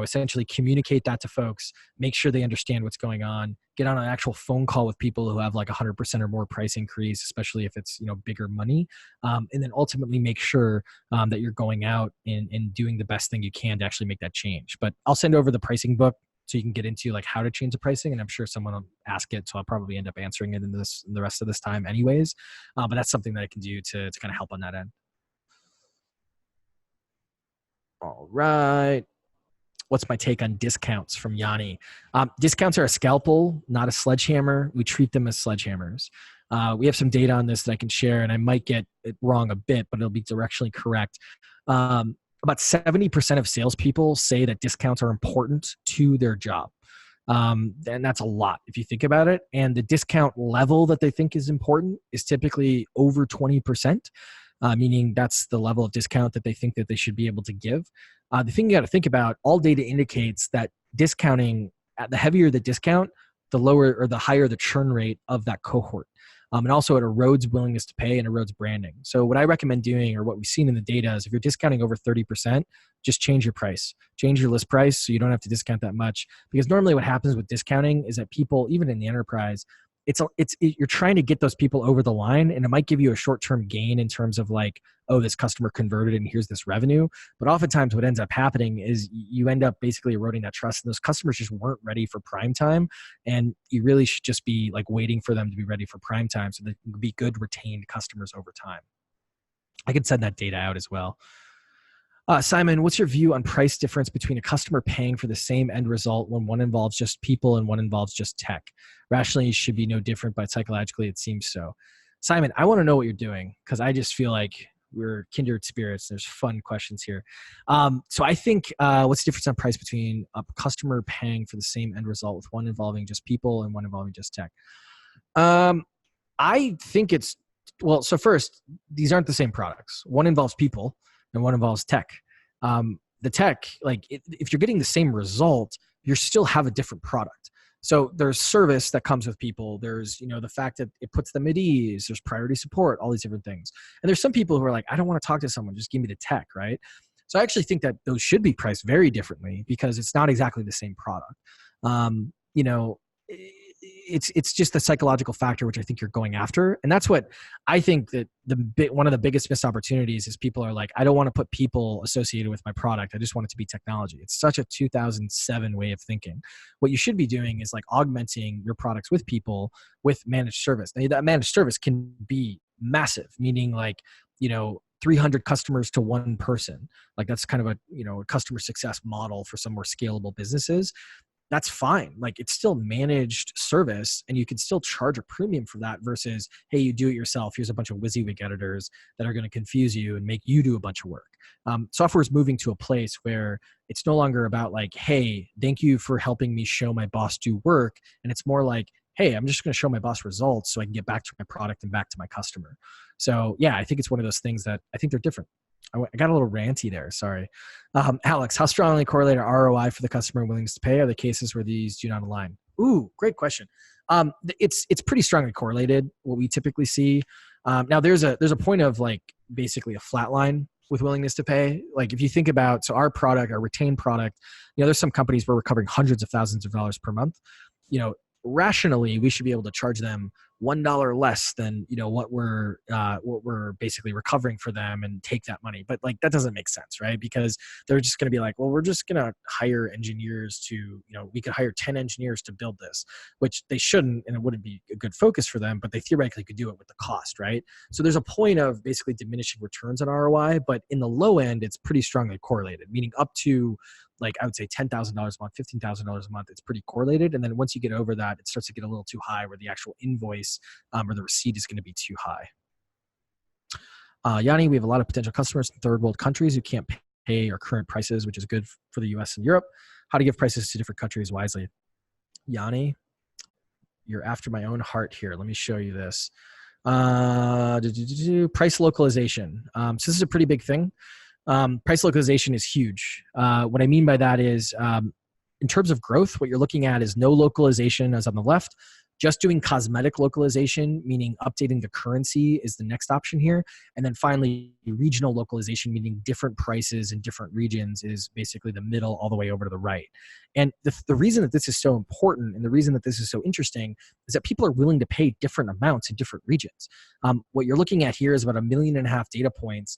essentially communicate that to folks, make sure they understand what's going on, get on an actual phone call with people who have like 100% or more price increase, especially if it's bigger money, and then ultimately make sure that you're going out and doing the best thing you can to actually make that change. But I'll send over the pricing book so you can get into like how to change the pricing, and I'm sure someone will ask it, so I'll probably end up answering it in the rest of this time anyways. But that's something that I can do to kind of help on that end. All right. What's my take on discounts from Yanni? Discounts are a scalpel, not a sledgehammer. We treat them as sledgehammers. We have some data on this that I can share, and I might get it wrong a bit, but it'll be directionally correct. About 70% of salespeople say that discounts are important to their job. And that's a lot if you think about it. And the discount level that they think is important is typically over 20%. Meaning that's the level of discount that they think that they should be able to give. The thing you got to think about, all data indicates that discounting, the heavier the discount, the lower or the higher the churn rate of that cohort. And also it erodes willingness to pay and erodes branding. So what I recommend doing, or what we've seen in the data, is if you're discounting over 30%, just change your price. Change your list price so you don't have to discount that much. Because normally what happens with discounting is that people, even in the enterprise, you're trying to get those people over the line, and it might give you a short-term gain in terms of like, oh, this customer converted and here's this revenue. But oftentimes what ends up happening is you end up basically eroding that trust, and those customers just weren't ready for prime time. And you really should just be like waiting for them to be ready for prime time so they can be good retained customers over time. I can send that data out as well. Simon, what's your view on price difference between a customer paying for the same end result when one involves just people and one involves just tech? Rationally, it should be no different, but psychologically, it seems so. Simon, I want to know what you're doing because I just feel like we're kindred spirits. There's fun questions here. So I think what's the difference on price between a customer paying for the same end result with one involving just people and one involving just tech? I think so first, these aren't the same products. One involves people and one involves tech. The tech, like if you're getting the same result, you still have a different product. So there's service that comes with people. There's, the fact that it puts them at ease. There's priority support, all these different things. And there's some people who are like, I don't want to talk to someone, just give me the tech, right? So I actually think that those should be priced very differently because it's not exactly the same product. It's just the psychological factor, which I think you're going after. And that's what I think that one of the biggest missed opportunities is people are like, I don't want to put people associated with my product. I just want it to be technology. It's such a 2007 way of thinking. What you should be doing is like augmenting your products with people with managed service. Now, that managed service can be massive, meaning like, 300 customers to one person. Like that's kind of a customer success model for some more scalable businesses. That's fine. Like it's still managed service and you can still charge a premium for that versus, hey, you do it yourself. Here's a bunch of WYSIWYG editors that are going to confuse you and make you do a bunch of work. Software is moving to a place where it's no longer about like, hey, thank you for helping me show my boss do work. And it's more like, hey, I'm just going to show my boss results so I can get back to my product and back to my customer. So yeah, I think it's one of those things that I think they're different. I got a little ranty there. Sorry. Alex, how strongly correlated ROI for the customer and willingness to pay are the cases where these do not align? Ooh, great question. It's pretty strongly correlated, what we typically see. Now there's a point of like basically a flat line with willingness to pay. Like if you think about, so our product, our retained product, there's some companies where we're covering hundreds of thousands of dollars per month. rationally, we should be able to charge them $1 less than what we're basically recovering for them and take that money. But like that doesn't make sense, right? Because they're just going to be like, well, we're just going to hire engineers to we could hire 10 engineers to build this, which they shouldn't, and it wouldn't be a good focus for them. But they theoretically could do it with the cost, right? So there's a point of basically diminishing returns on ROI, but in the low end, it's pretty strongly correlated, meaning up to like I would say $10,000 a month, $15,000 a month, it's pretty correlated. And then once you get over that, it starts to get a little too high where the actual invoice or the receipt is going to be too high. Yanni, we have a lot of potential customers in third world countries who can't pay our current prices, which is good for the US and Europe. How to give prices to different countries wisely. Yanni, you're after my own heart here. Let me show you this. Price localization. So this is a pretty big thing. Price localization is huge. What I mean by that is in terms of growth, what you're looking at is no localization as on the left, just doing cosmetic localization, meaning updating the currency is the next option here. And then finally, regional localization, meaning different prices in different regions is basically the middle all the way over to the right. And the reason that this is so important and the reason that this is so interesting is that people are willing to pay different amounts in different regions. What you're looking at here is about 1.5 million data points.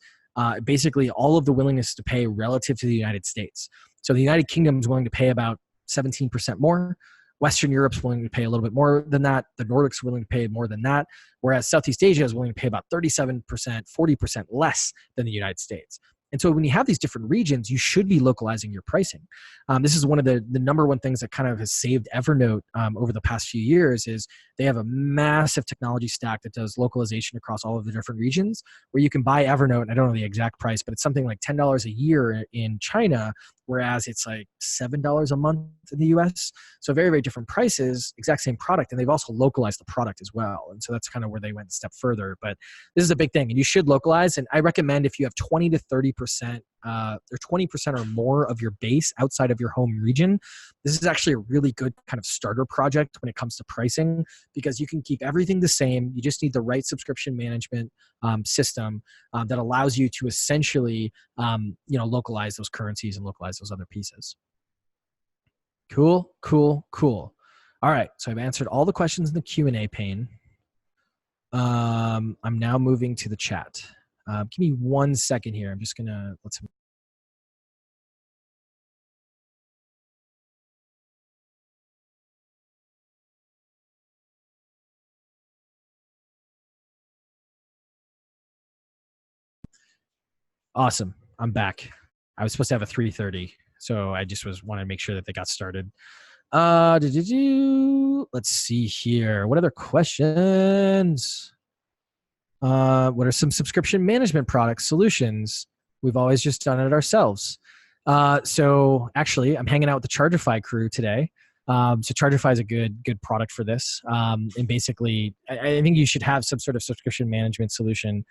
Basically all of the willingness to pay relative to the United States. So the United Kingdom is willing to pay about 17% more. Western Europe's willing to pay a little bit more than that. The Nordics are willing to pay more than that. Whereas Southeast Asia is willing to pay about 37%, 40% less than the United States. And so when you have these different regions, you should be localizing your pricing. This is one of the number one things that kind of has saved Evernote over the past few years is they have a massive technology stack that does localization across all of the different regions where you can buy Evernote, and I don't know the exact price, but it's something like $10 a year in China, whereas it's like $7 a month in the US. So very, very different prices, exact same product, and they've also localized the product as well. And so that's kind of where they went a step further. But this is a big thing, and you should localize. And I recommend if you have 20 to 30% or 20% or more of your base outside of your home region, this is actually a really good kind of starter project when it comes to pricing because you can keep everything the same. You just need the right subscription management system that allows you to essentially, localize those currencies and localize those other pieces. Cool, cool, cool. All right, so I've answered all the questions in the Q&A pane. I'm now moving to the chat. Give me 1 second here. I'm just gonna let's. Awesome, I'm back. I was supposed to have a 3:30, so I just wanted to make sure that they got started. Let's see here. What other questions? What are some subscription management product solutions? We've always just done it ourselves. So actually, I'm hanging out with the Chargify crew today. So Chargify is a good product for this. And basically, I think you should have some sort of subscription management solution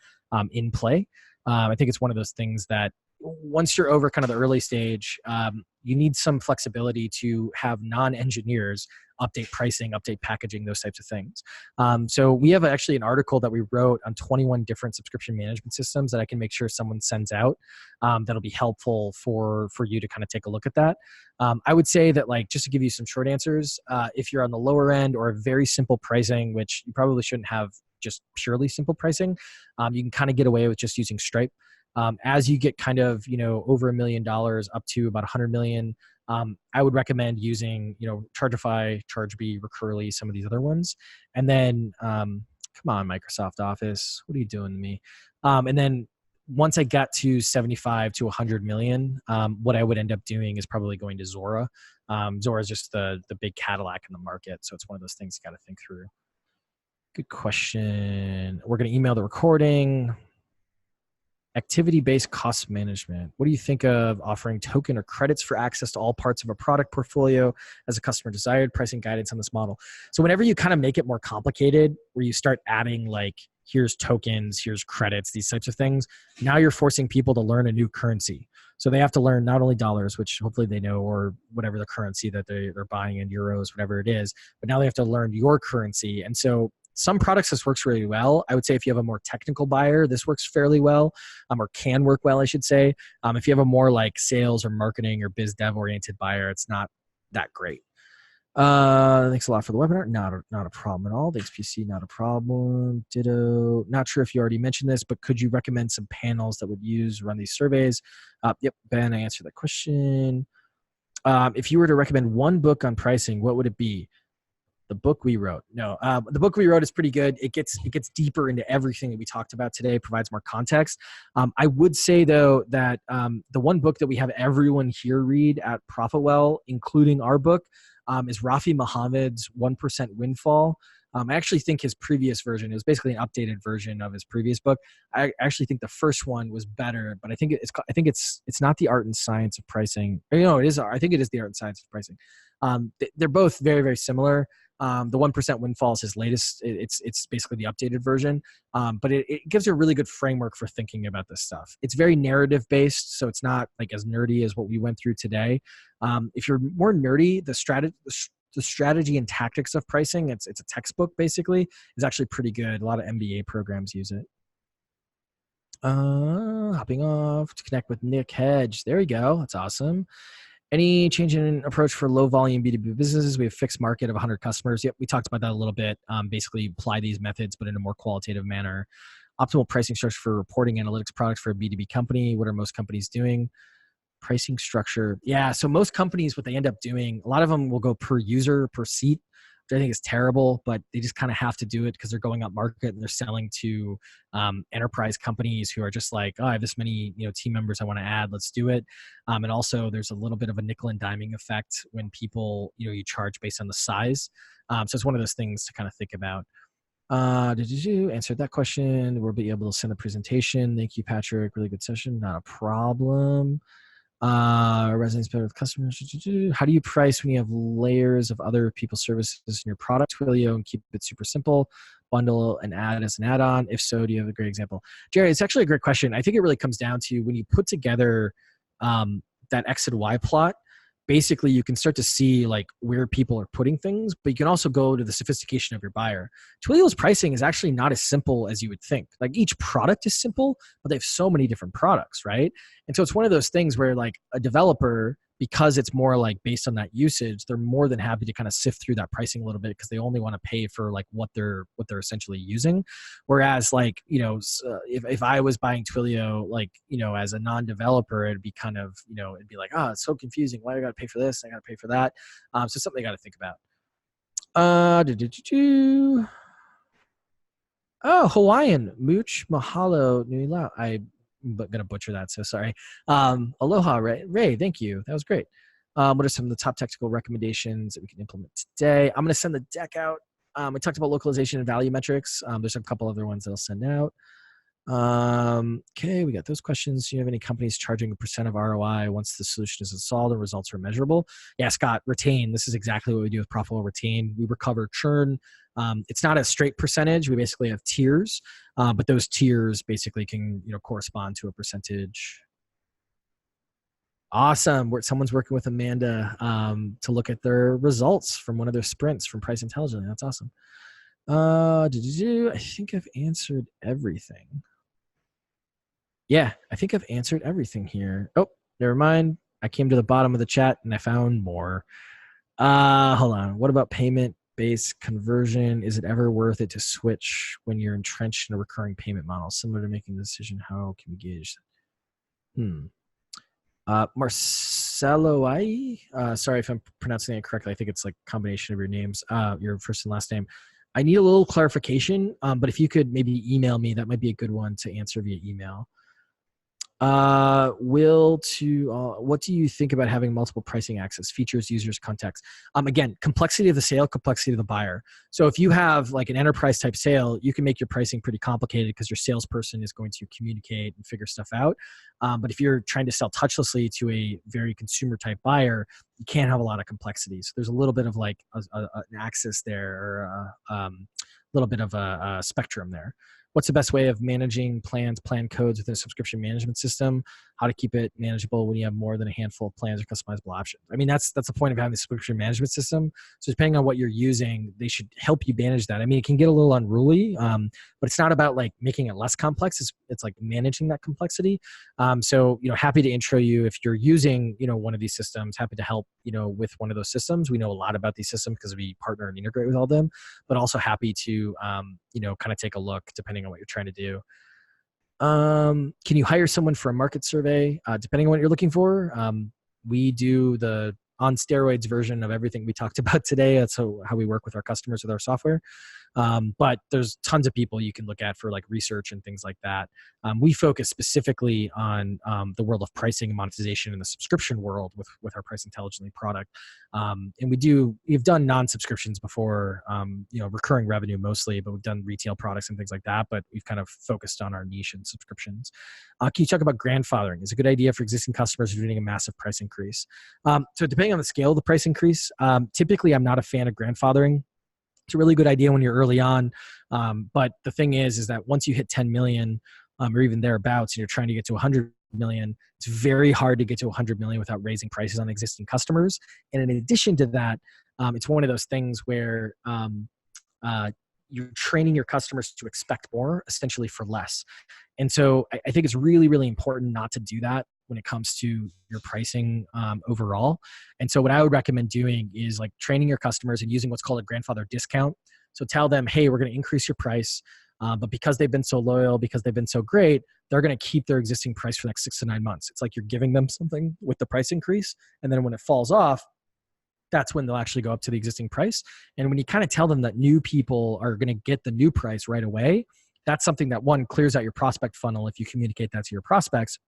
in play. I think it's one of those things that once you're over kind of the early stage, you need some flexibility to have non-engineers update pricing, update packaging, those types of things. So we have actually an article that we wrote on 21 different subscription management systems that I can make sure someone sends out that'll be helpful for you to kind of take a look at that. I would say that, like, just to give you some short answers, if you're on the lower end or very simple pricing, which you probably shouldn't have just purely simple pricing, you can kind of get away with just using Stripe. As you get kind of, over $1 million up to about 100 million, I would recommend using, Chargify, ChargeBee, Recurly, some of these other ones. And then, come on, Microsoft Office, what are you doing to me? And then once I got to 75 to 100 million, what I would end up doing is probably going to Zora. Zora is just the big Cadillac in the market. So it's one of those things you got to think through. Good question. We're going to email the recording. Activity-based cost management. What do you think of offering token or credits for access to all parts of a product portfolio as a customer desired? Pricing guidance on this model. So whenever you kind of make it more complicated, where you start adding like, here's tokens, here's credits, these types of things, now you're forcing people to learn a new currency. So they have to learn not only dollars, which hopefully they know, or whatever the currency that they're buying in, euros, whatever it is, but now they have to learn your currency. And so some products, this works really well. I would say if you have a more technical buyer, this works fairly well, or can work well, I should say. If you have a more like sales or marketing or biz dev oriented buyer, it's not that great. Thanks a lot for the webinar. Not a problem at all. Thanks, PC. Not a problem. Ditto. Not sure if you already mentioned this, but could you recommend some panels that would run these surveys? Yep, Ben, I answered that question. If you were to recommend one book on pricing, what would it be? The book we wrote. No, the book we wrote is pretty good. It gets deeper into everything that we talked about today, provides more context. I would say though that the one book that we have everyone here read at Profitwell, including our book, is Rafi Mohammed's 1% Windfall. I actually think his previous version, it was basically an updated version of his previous book. I actually think the first one was better, but I think it's not the art and science of pricing. No, it is. I think it is the art and science of pricing. They're both very, very similar. The 1% Windfall is his latest. It's basically the updated version, but it gives you a really good framework for thinking about this stuff. It's very narrative based, so it's not like as nerdy as what we went through today. If you're more nerdy, the strategy and tactics of pricing, it's a textbook basically, is actually pretty good. A lot of MBA programs use it. Hopping off to connect with Nick Hedge. There we go. That's awesome. Any change in approach for low volume B2B businesses? We have fixed market of 100 customers. Yep, we talked about that a little bit. Basically apply these methods, but in a more qualitative manner. Optimal pricing structure for reporting analytics products for a B2B company. What are most companies doing? Pricing structure. Yeah, so most companies, what they end up doing, a lot of them will go per user, per seat, which I think is terrible, but they just kind of have to do it because they're going up market and they're selling to enterprise companies who are just like, oh, I have this many team members I want to add, let's do it. And also there's a little bit of a nickel and diming effect when people, you charge based on the size. So it's one of those things to kind of think about. Did you answer that question? We'll be able to send the presentation. Thank you, Patrick. Really good session. Not a problem. Resonates better with customers. How do you price when you have layers of other people's services in your product, Twilio, and keep it super simple? Bundle and add as an add-on? If so, do you have a great example? Jerry, it's actually a great question. I think it really comes down to when you put together that X and Y plot, basically you can start to see like where people are putting things, but you can also go to the sophistication of your buyer. Twilio's pricing is actually not as simple as you would think. Like each product is simple, but they have so many different products, right? And so it's one of those things where like a developer, because it's more like based on that usage, they're more than happy to kind of sift through that pricing a little bit because they only want to pay for like what they're essentially using. Whereas like, if I was buying Twilio, like, as a non-developer, it'd be kind of, it'd be like, oh, it's so confusing. Why do I got to pay for this? I got to pay for that. So something I got to think about. Oh, Hawaiian. Mooch Mahalo Nui Lao. I'm going to butcher that, so sorry. Aloha, Ray. Thank you. That was great. What are some of the top technical recommendations that we can implement today? I'm going to send the deck out. We talked about localization and value metrics. There's a couple other ones that I'll send out. Okay, we got those questions. Do you have any companies charging a % of ROI once the solution is installed and results are measurable? Yeah, Scott, retain. This is exactly what we do with Profitwell Retain. We recover churn. It's not a straight percentage. We basically have tiers, but those tiers basically can correspond to a percentage. Awesome. Someone's working with Amanda to look at their results from one of their sprints from Price Intelligently. That's awesome. I think I've answered everything. Yeah, I think I've answered everything here. Oh, never mind. I came to the bottom of the chat and I found more. Hold on. What about payment-based conversion? Is it ever worth it to switch when you're entrenched in a recurring payment model? Similar to making the decision, how can we gauge? Marcelo, sorry if I'm pronouncing it correctly. I think it's like a combination of your names, your first and last name. I need a little clarification, but if you could maybe email me, that might be a good one to answer via email. What do you think about having multiple pricing access, features, users, context? Again, complexity of the sale, complexity of the buyer. So if you have like an enterprise type sale, you can make your pricing pretty complicated because your salesperson is going to communicate and figure stuff out. But if you're trying to sell touchlessly to a very consumer type buyer, you can't have a lot of complexity. So there's a little bit of like an axis there, or a little bit of a spectrum there. what's the best way of managing plans, plan codes within a subscription management system, how to keep it manageable when you have more than a handful of plans or customizable options. I mean, that's the point of having the subscription management system. So depending on what you're using, they should help you manage that. I mean, it can get a little unruly, but it's not about like making it less complex. It's like managing that complexity. So, happy to intro you if you're using, one of these systems, happy to help, with one of those systems. We know a lot about these systems because we partner and integrate with all of them, but also happy to, kind of take a look depending on what you're trying to do. Can you hire someone for a market survey? Depending on what you're looking for, we do the on steroids version of everything we talked about today. That's how we work with our customers with our software. But there's tons of people you can look at for like research and things like that. We focus specifically on the world of pricing and monetization in the subscription world with our Price Intelligently product. And we've done non-subscriptions before, recurring revenue mostly, but we've done retail products and things like that. But we've kind of focused on our niche and subscriptions. Can you talk about grandfathering? Is a good idea for existing customers who are doing a massive price increase. So depending on the scale of the price increase, typically I'm not a fan of grandfathering. It's a really good idea when you're early on. But the thing is that once you hit 10 million or even thereabouts, and you're trying to get to 100 million, it's very hard to get to 100 million without raising prices on existing customers. And in addition to that, it's one of those things where you're training your customers to expect more, essentially for less. And so I think it's really, really important not to do that when it comes to your pricing overall. And so what I would recommend doing is like training your customers and using what's called a grandfather discount. So tell them, hey, we're going to increase your price, but because they've been so loyal, because they've been so great, they're going to keep their existing price for the next 6 to 9 months. It's like you're giving them something with the price increase. And then when it falls off, that's when they'll actually go up to the existing price. And when you kind of tell them that new people are going to get the new price right away, that's something that, one, clears out your prospect funnel if you communicate that to your prospects.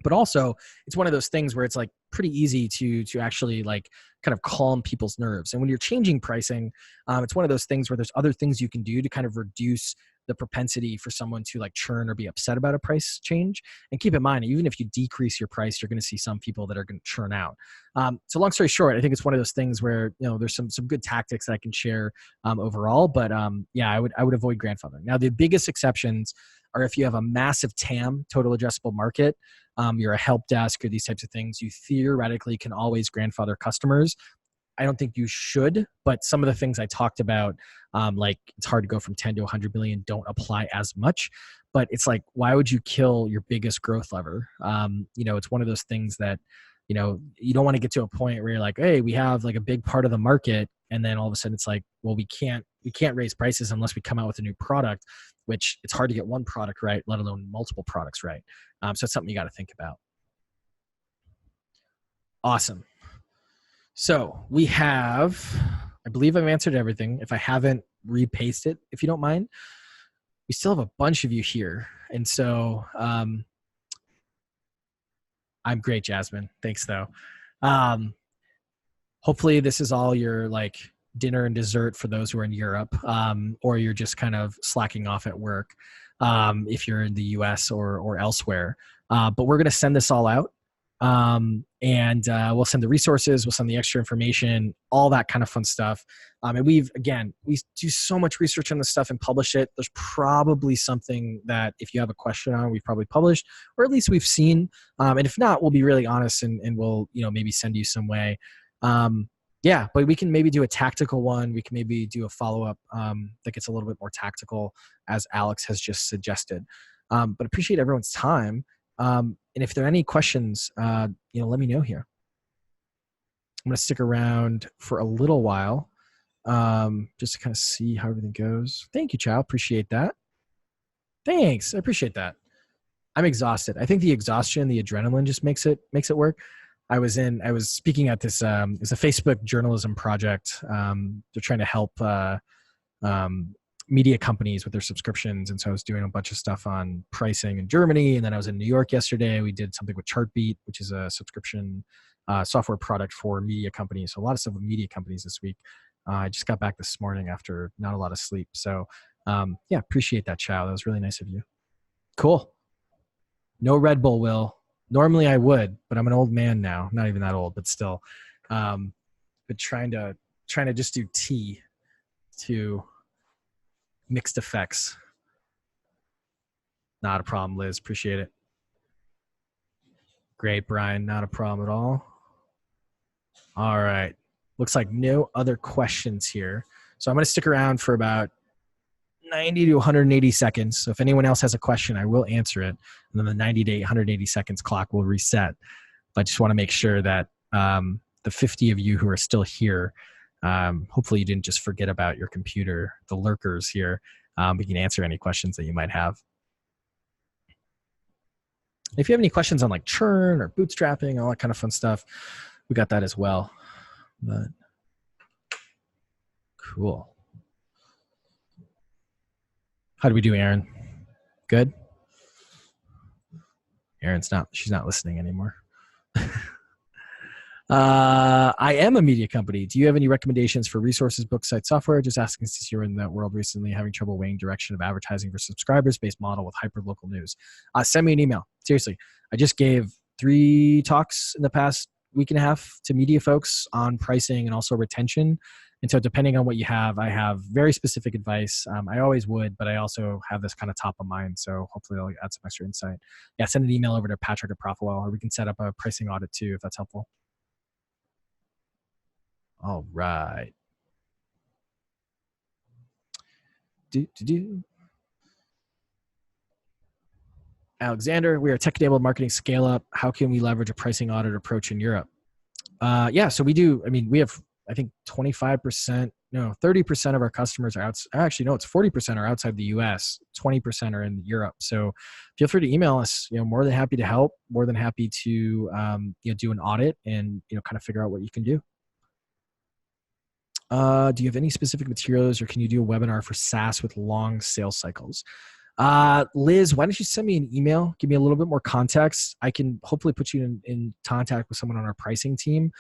But also, it's one of those things where it's like pretty easy to actually like kind of calm people's nerves. And when you're changing pricing, it's one of those things where there's other things you can do to kind of reduce the propensity for someone to like churn or be upset about a price change. And keep in mind, even if you decrease your price, you're going to see some people that are going to churn out. So long story short, I think it's one of those things where, there's some good tactics that I can share overall, but I would avoid grandfathering. Now, the biggest exceptions are if you have a massive TAM, total addressable market, you're a help desk or these types of things, you theoretically can always grandfather customers. I don't think you should, but some of the things I talked about, like it's hard to go from 10 to 100 million, don't apply as much. But it's like, why would you kill your biggest growth lever? It's one of those things that, you don't want to get to a point where you're like, hey, we have like a big part of the market. And then all of a sudden it's like, well, we can't raise prices unless we come out with a new product, which it's hard to get one product right, let alone multiple products right. So it's something you got to think about. Awesome. So we have, I believe I've answered everything. If I haven't, repaste it if you don't mind. We still have a bunch of you here. And so I'm great, Jasmine. Thanks though. Hopefully this is all your like dinner and dessert for those who are in Europe, or you're just kind of slacking off at work if you're in the US or elsewhere. But we're going to send this all out. And we'll send the resources, we'll send the extra information, all that kind of fun stuff. And we do so much research on this stuff and publish it. There's probably something that if you have a question on, we've probably published, or at least we've seen. And if not, we'll be really honest and we'll, maybe send you some way. But we can maybe do a tactical one. We can maybe do a follow-up that gets a little bit more tactical, as Alex has just suggested. But appreciate everyone's time. And if there are any questions, let me know here. I'm going to stick around for a little while, just to kind of see how everything goes. Thank you, Chow. Appreciate that. Thanks. I appreciate that. I'm exhausted. I think the exhaustion, the adrenaline just makes it work. I was speaking at this, it's a Facebook journalism project. They're trying to help, media companies with their subscriptions. And so I was doing a bunch of stuff on pricing in Germany. And then I was in New York yesterday. We did something with Chartbeat, which is a subscription software product for media companies. So a lot of stuff with media companies this week. I just got back this morning after not a lot of sleep. So appreciate that, Chow. That was really nice of you. Cool. No Red Bull, Will. Normally I would, but I'm an old man now. Not even that old, but still. But trying to just do tea to mixed effects. Not a problem, Liz. Appreciate it. Great, Brian. Not a problem at all. All right. Looks like no other questions here. So I'm going to stick around for about 90 to 180 seconds. So if anyone else has a question, I will answer it. And then the 90 to 180 seconds clock will reset. But I just want to make sure that the 50 of you who are still here, hopefully you didn't just forget about your computer, the lurkers here. We can answer any questions that you might have. If you have any questions on like churn or bootstrapping, all that kind of fun stuff, we got that as well. But cool. How do we do, Aaron? Good? She's not listening anymore. I am a media company. Do you have any recommendations for resources, books, sites, software? Just asking since you're in that world recently, having trouble weighing direction of advertising for subscribers-based model with hyper-local news. Send me an email. Seriously. I just gave 3 talks in the past week and a half to media folks on pricing and also retention. And so depending on what you have, I have very specific advice. I always would, but I also have this kind of top of mind. So hopefully I'll add some extra insight. Yeah, send an email over to Patrick at Profitwell, or we can set up a pricing audit too, if that's helpful. All right. Alexander, we are tech-enabled marketing scale-up. How can we leverage a pricing audit approach in Europe? Yeah, so we do. I mean, we have, I think 25%, no, 30% of our customers are outside. Actually, no, it's 40% are outside the US, 20% are in Europe. So feel free to email us. More than happy to help. More than happy to do an audit and kind of figure out what you can do. Do you have any specific materials, or can you do a webinar for SaaS with long sales cycles? Liz, why don't you send me an email? Give me a little bit more context. I can hopefully put you in contact with someone on our pricing team.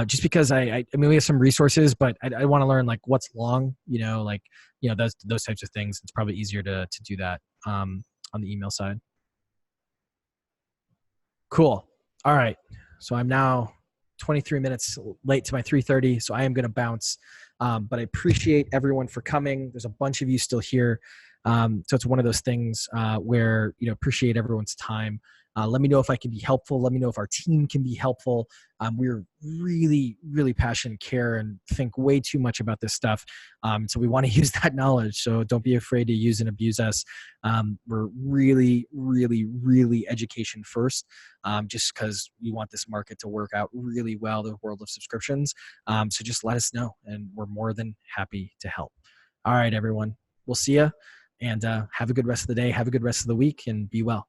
Just because I mean, we have some resources, but I want to learn like what's long, those types of things. It's probably easier to do that on the email side. Cool. All right. So I'm now 23 minutes late to my 3:30, so I am going to bounce. But I appreciate everyone for coming. There's a bunch of you still here. So it's one of those things where, appreciate everyone's time. Let me know if I can be helpful. Let me know if our team can be helpful. We're really, really passionate, care, and think way too much about this stuff. So we want to use that knowledge. So don't be afraid to use and abuse us. We're really, really, really education first, just because we want this market to work out really well, the world of subscriptions. So just let us know, and we're more than happy to help. All right, everyone. We'll see you, and have a good rest of the day. Have a good rest of the week, and be well.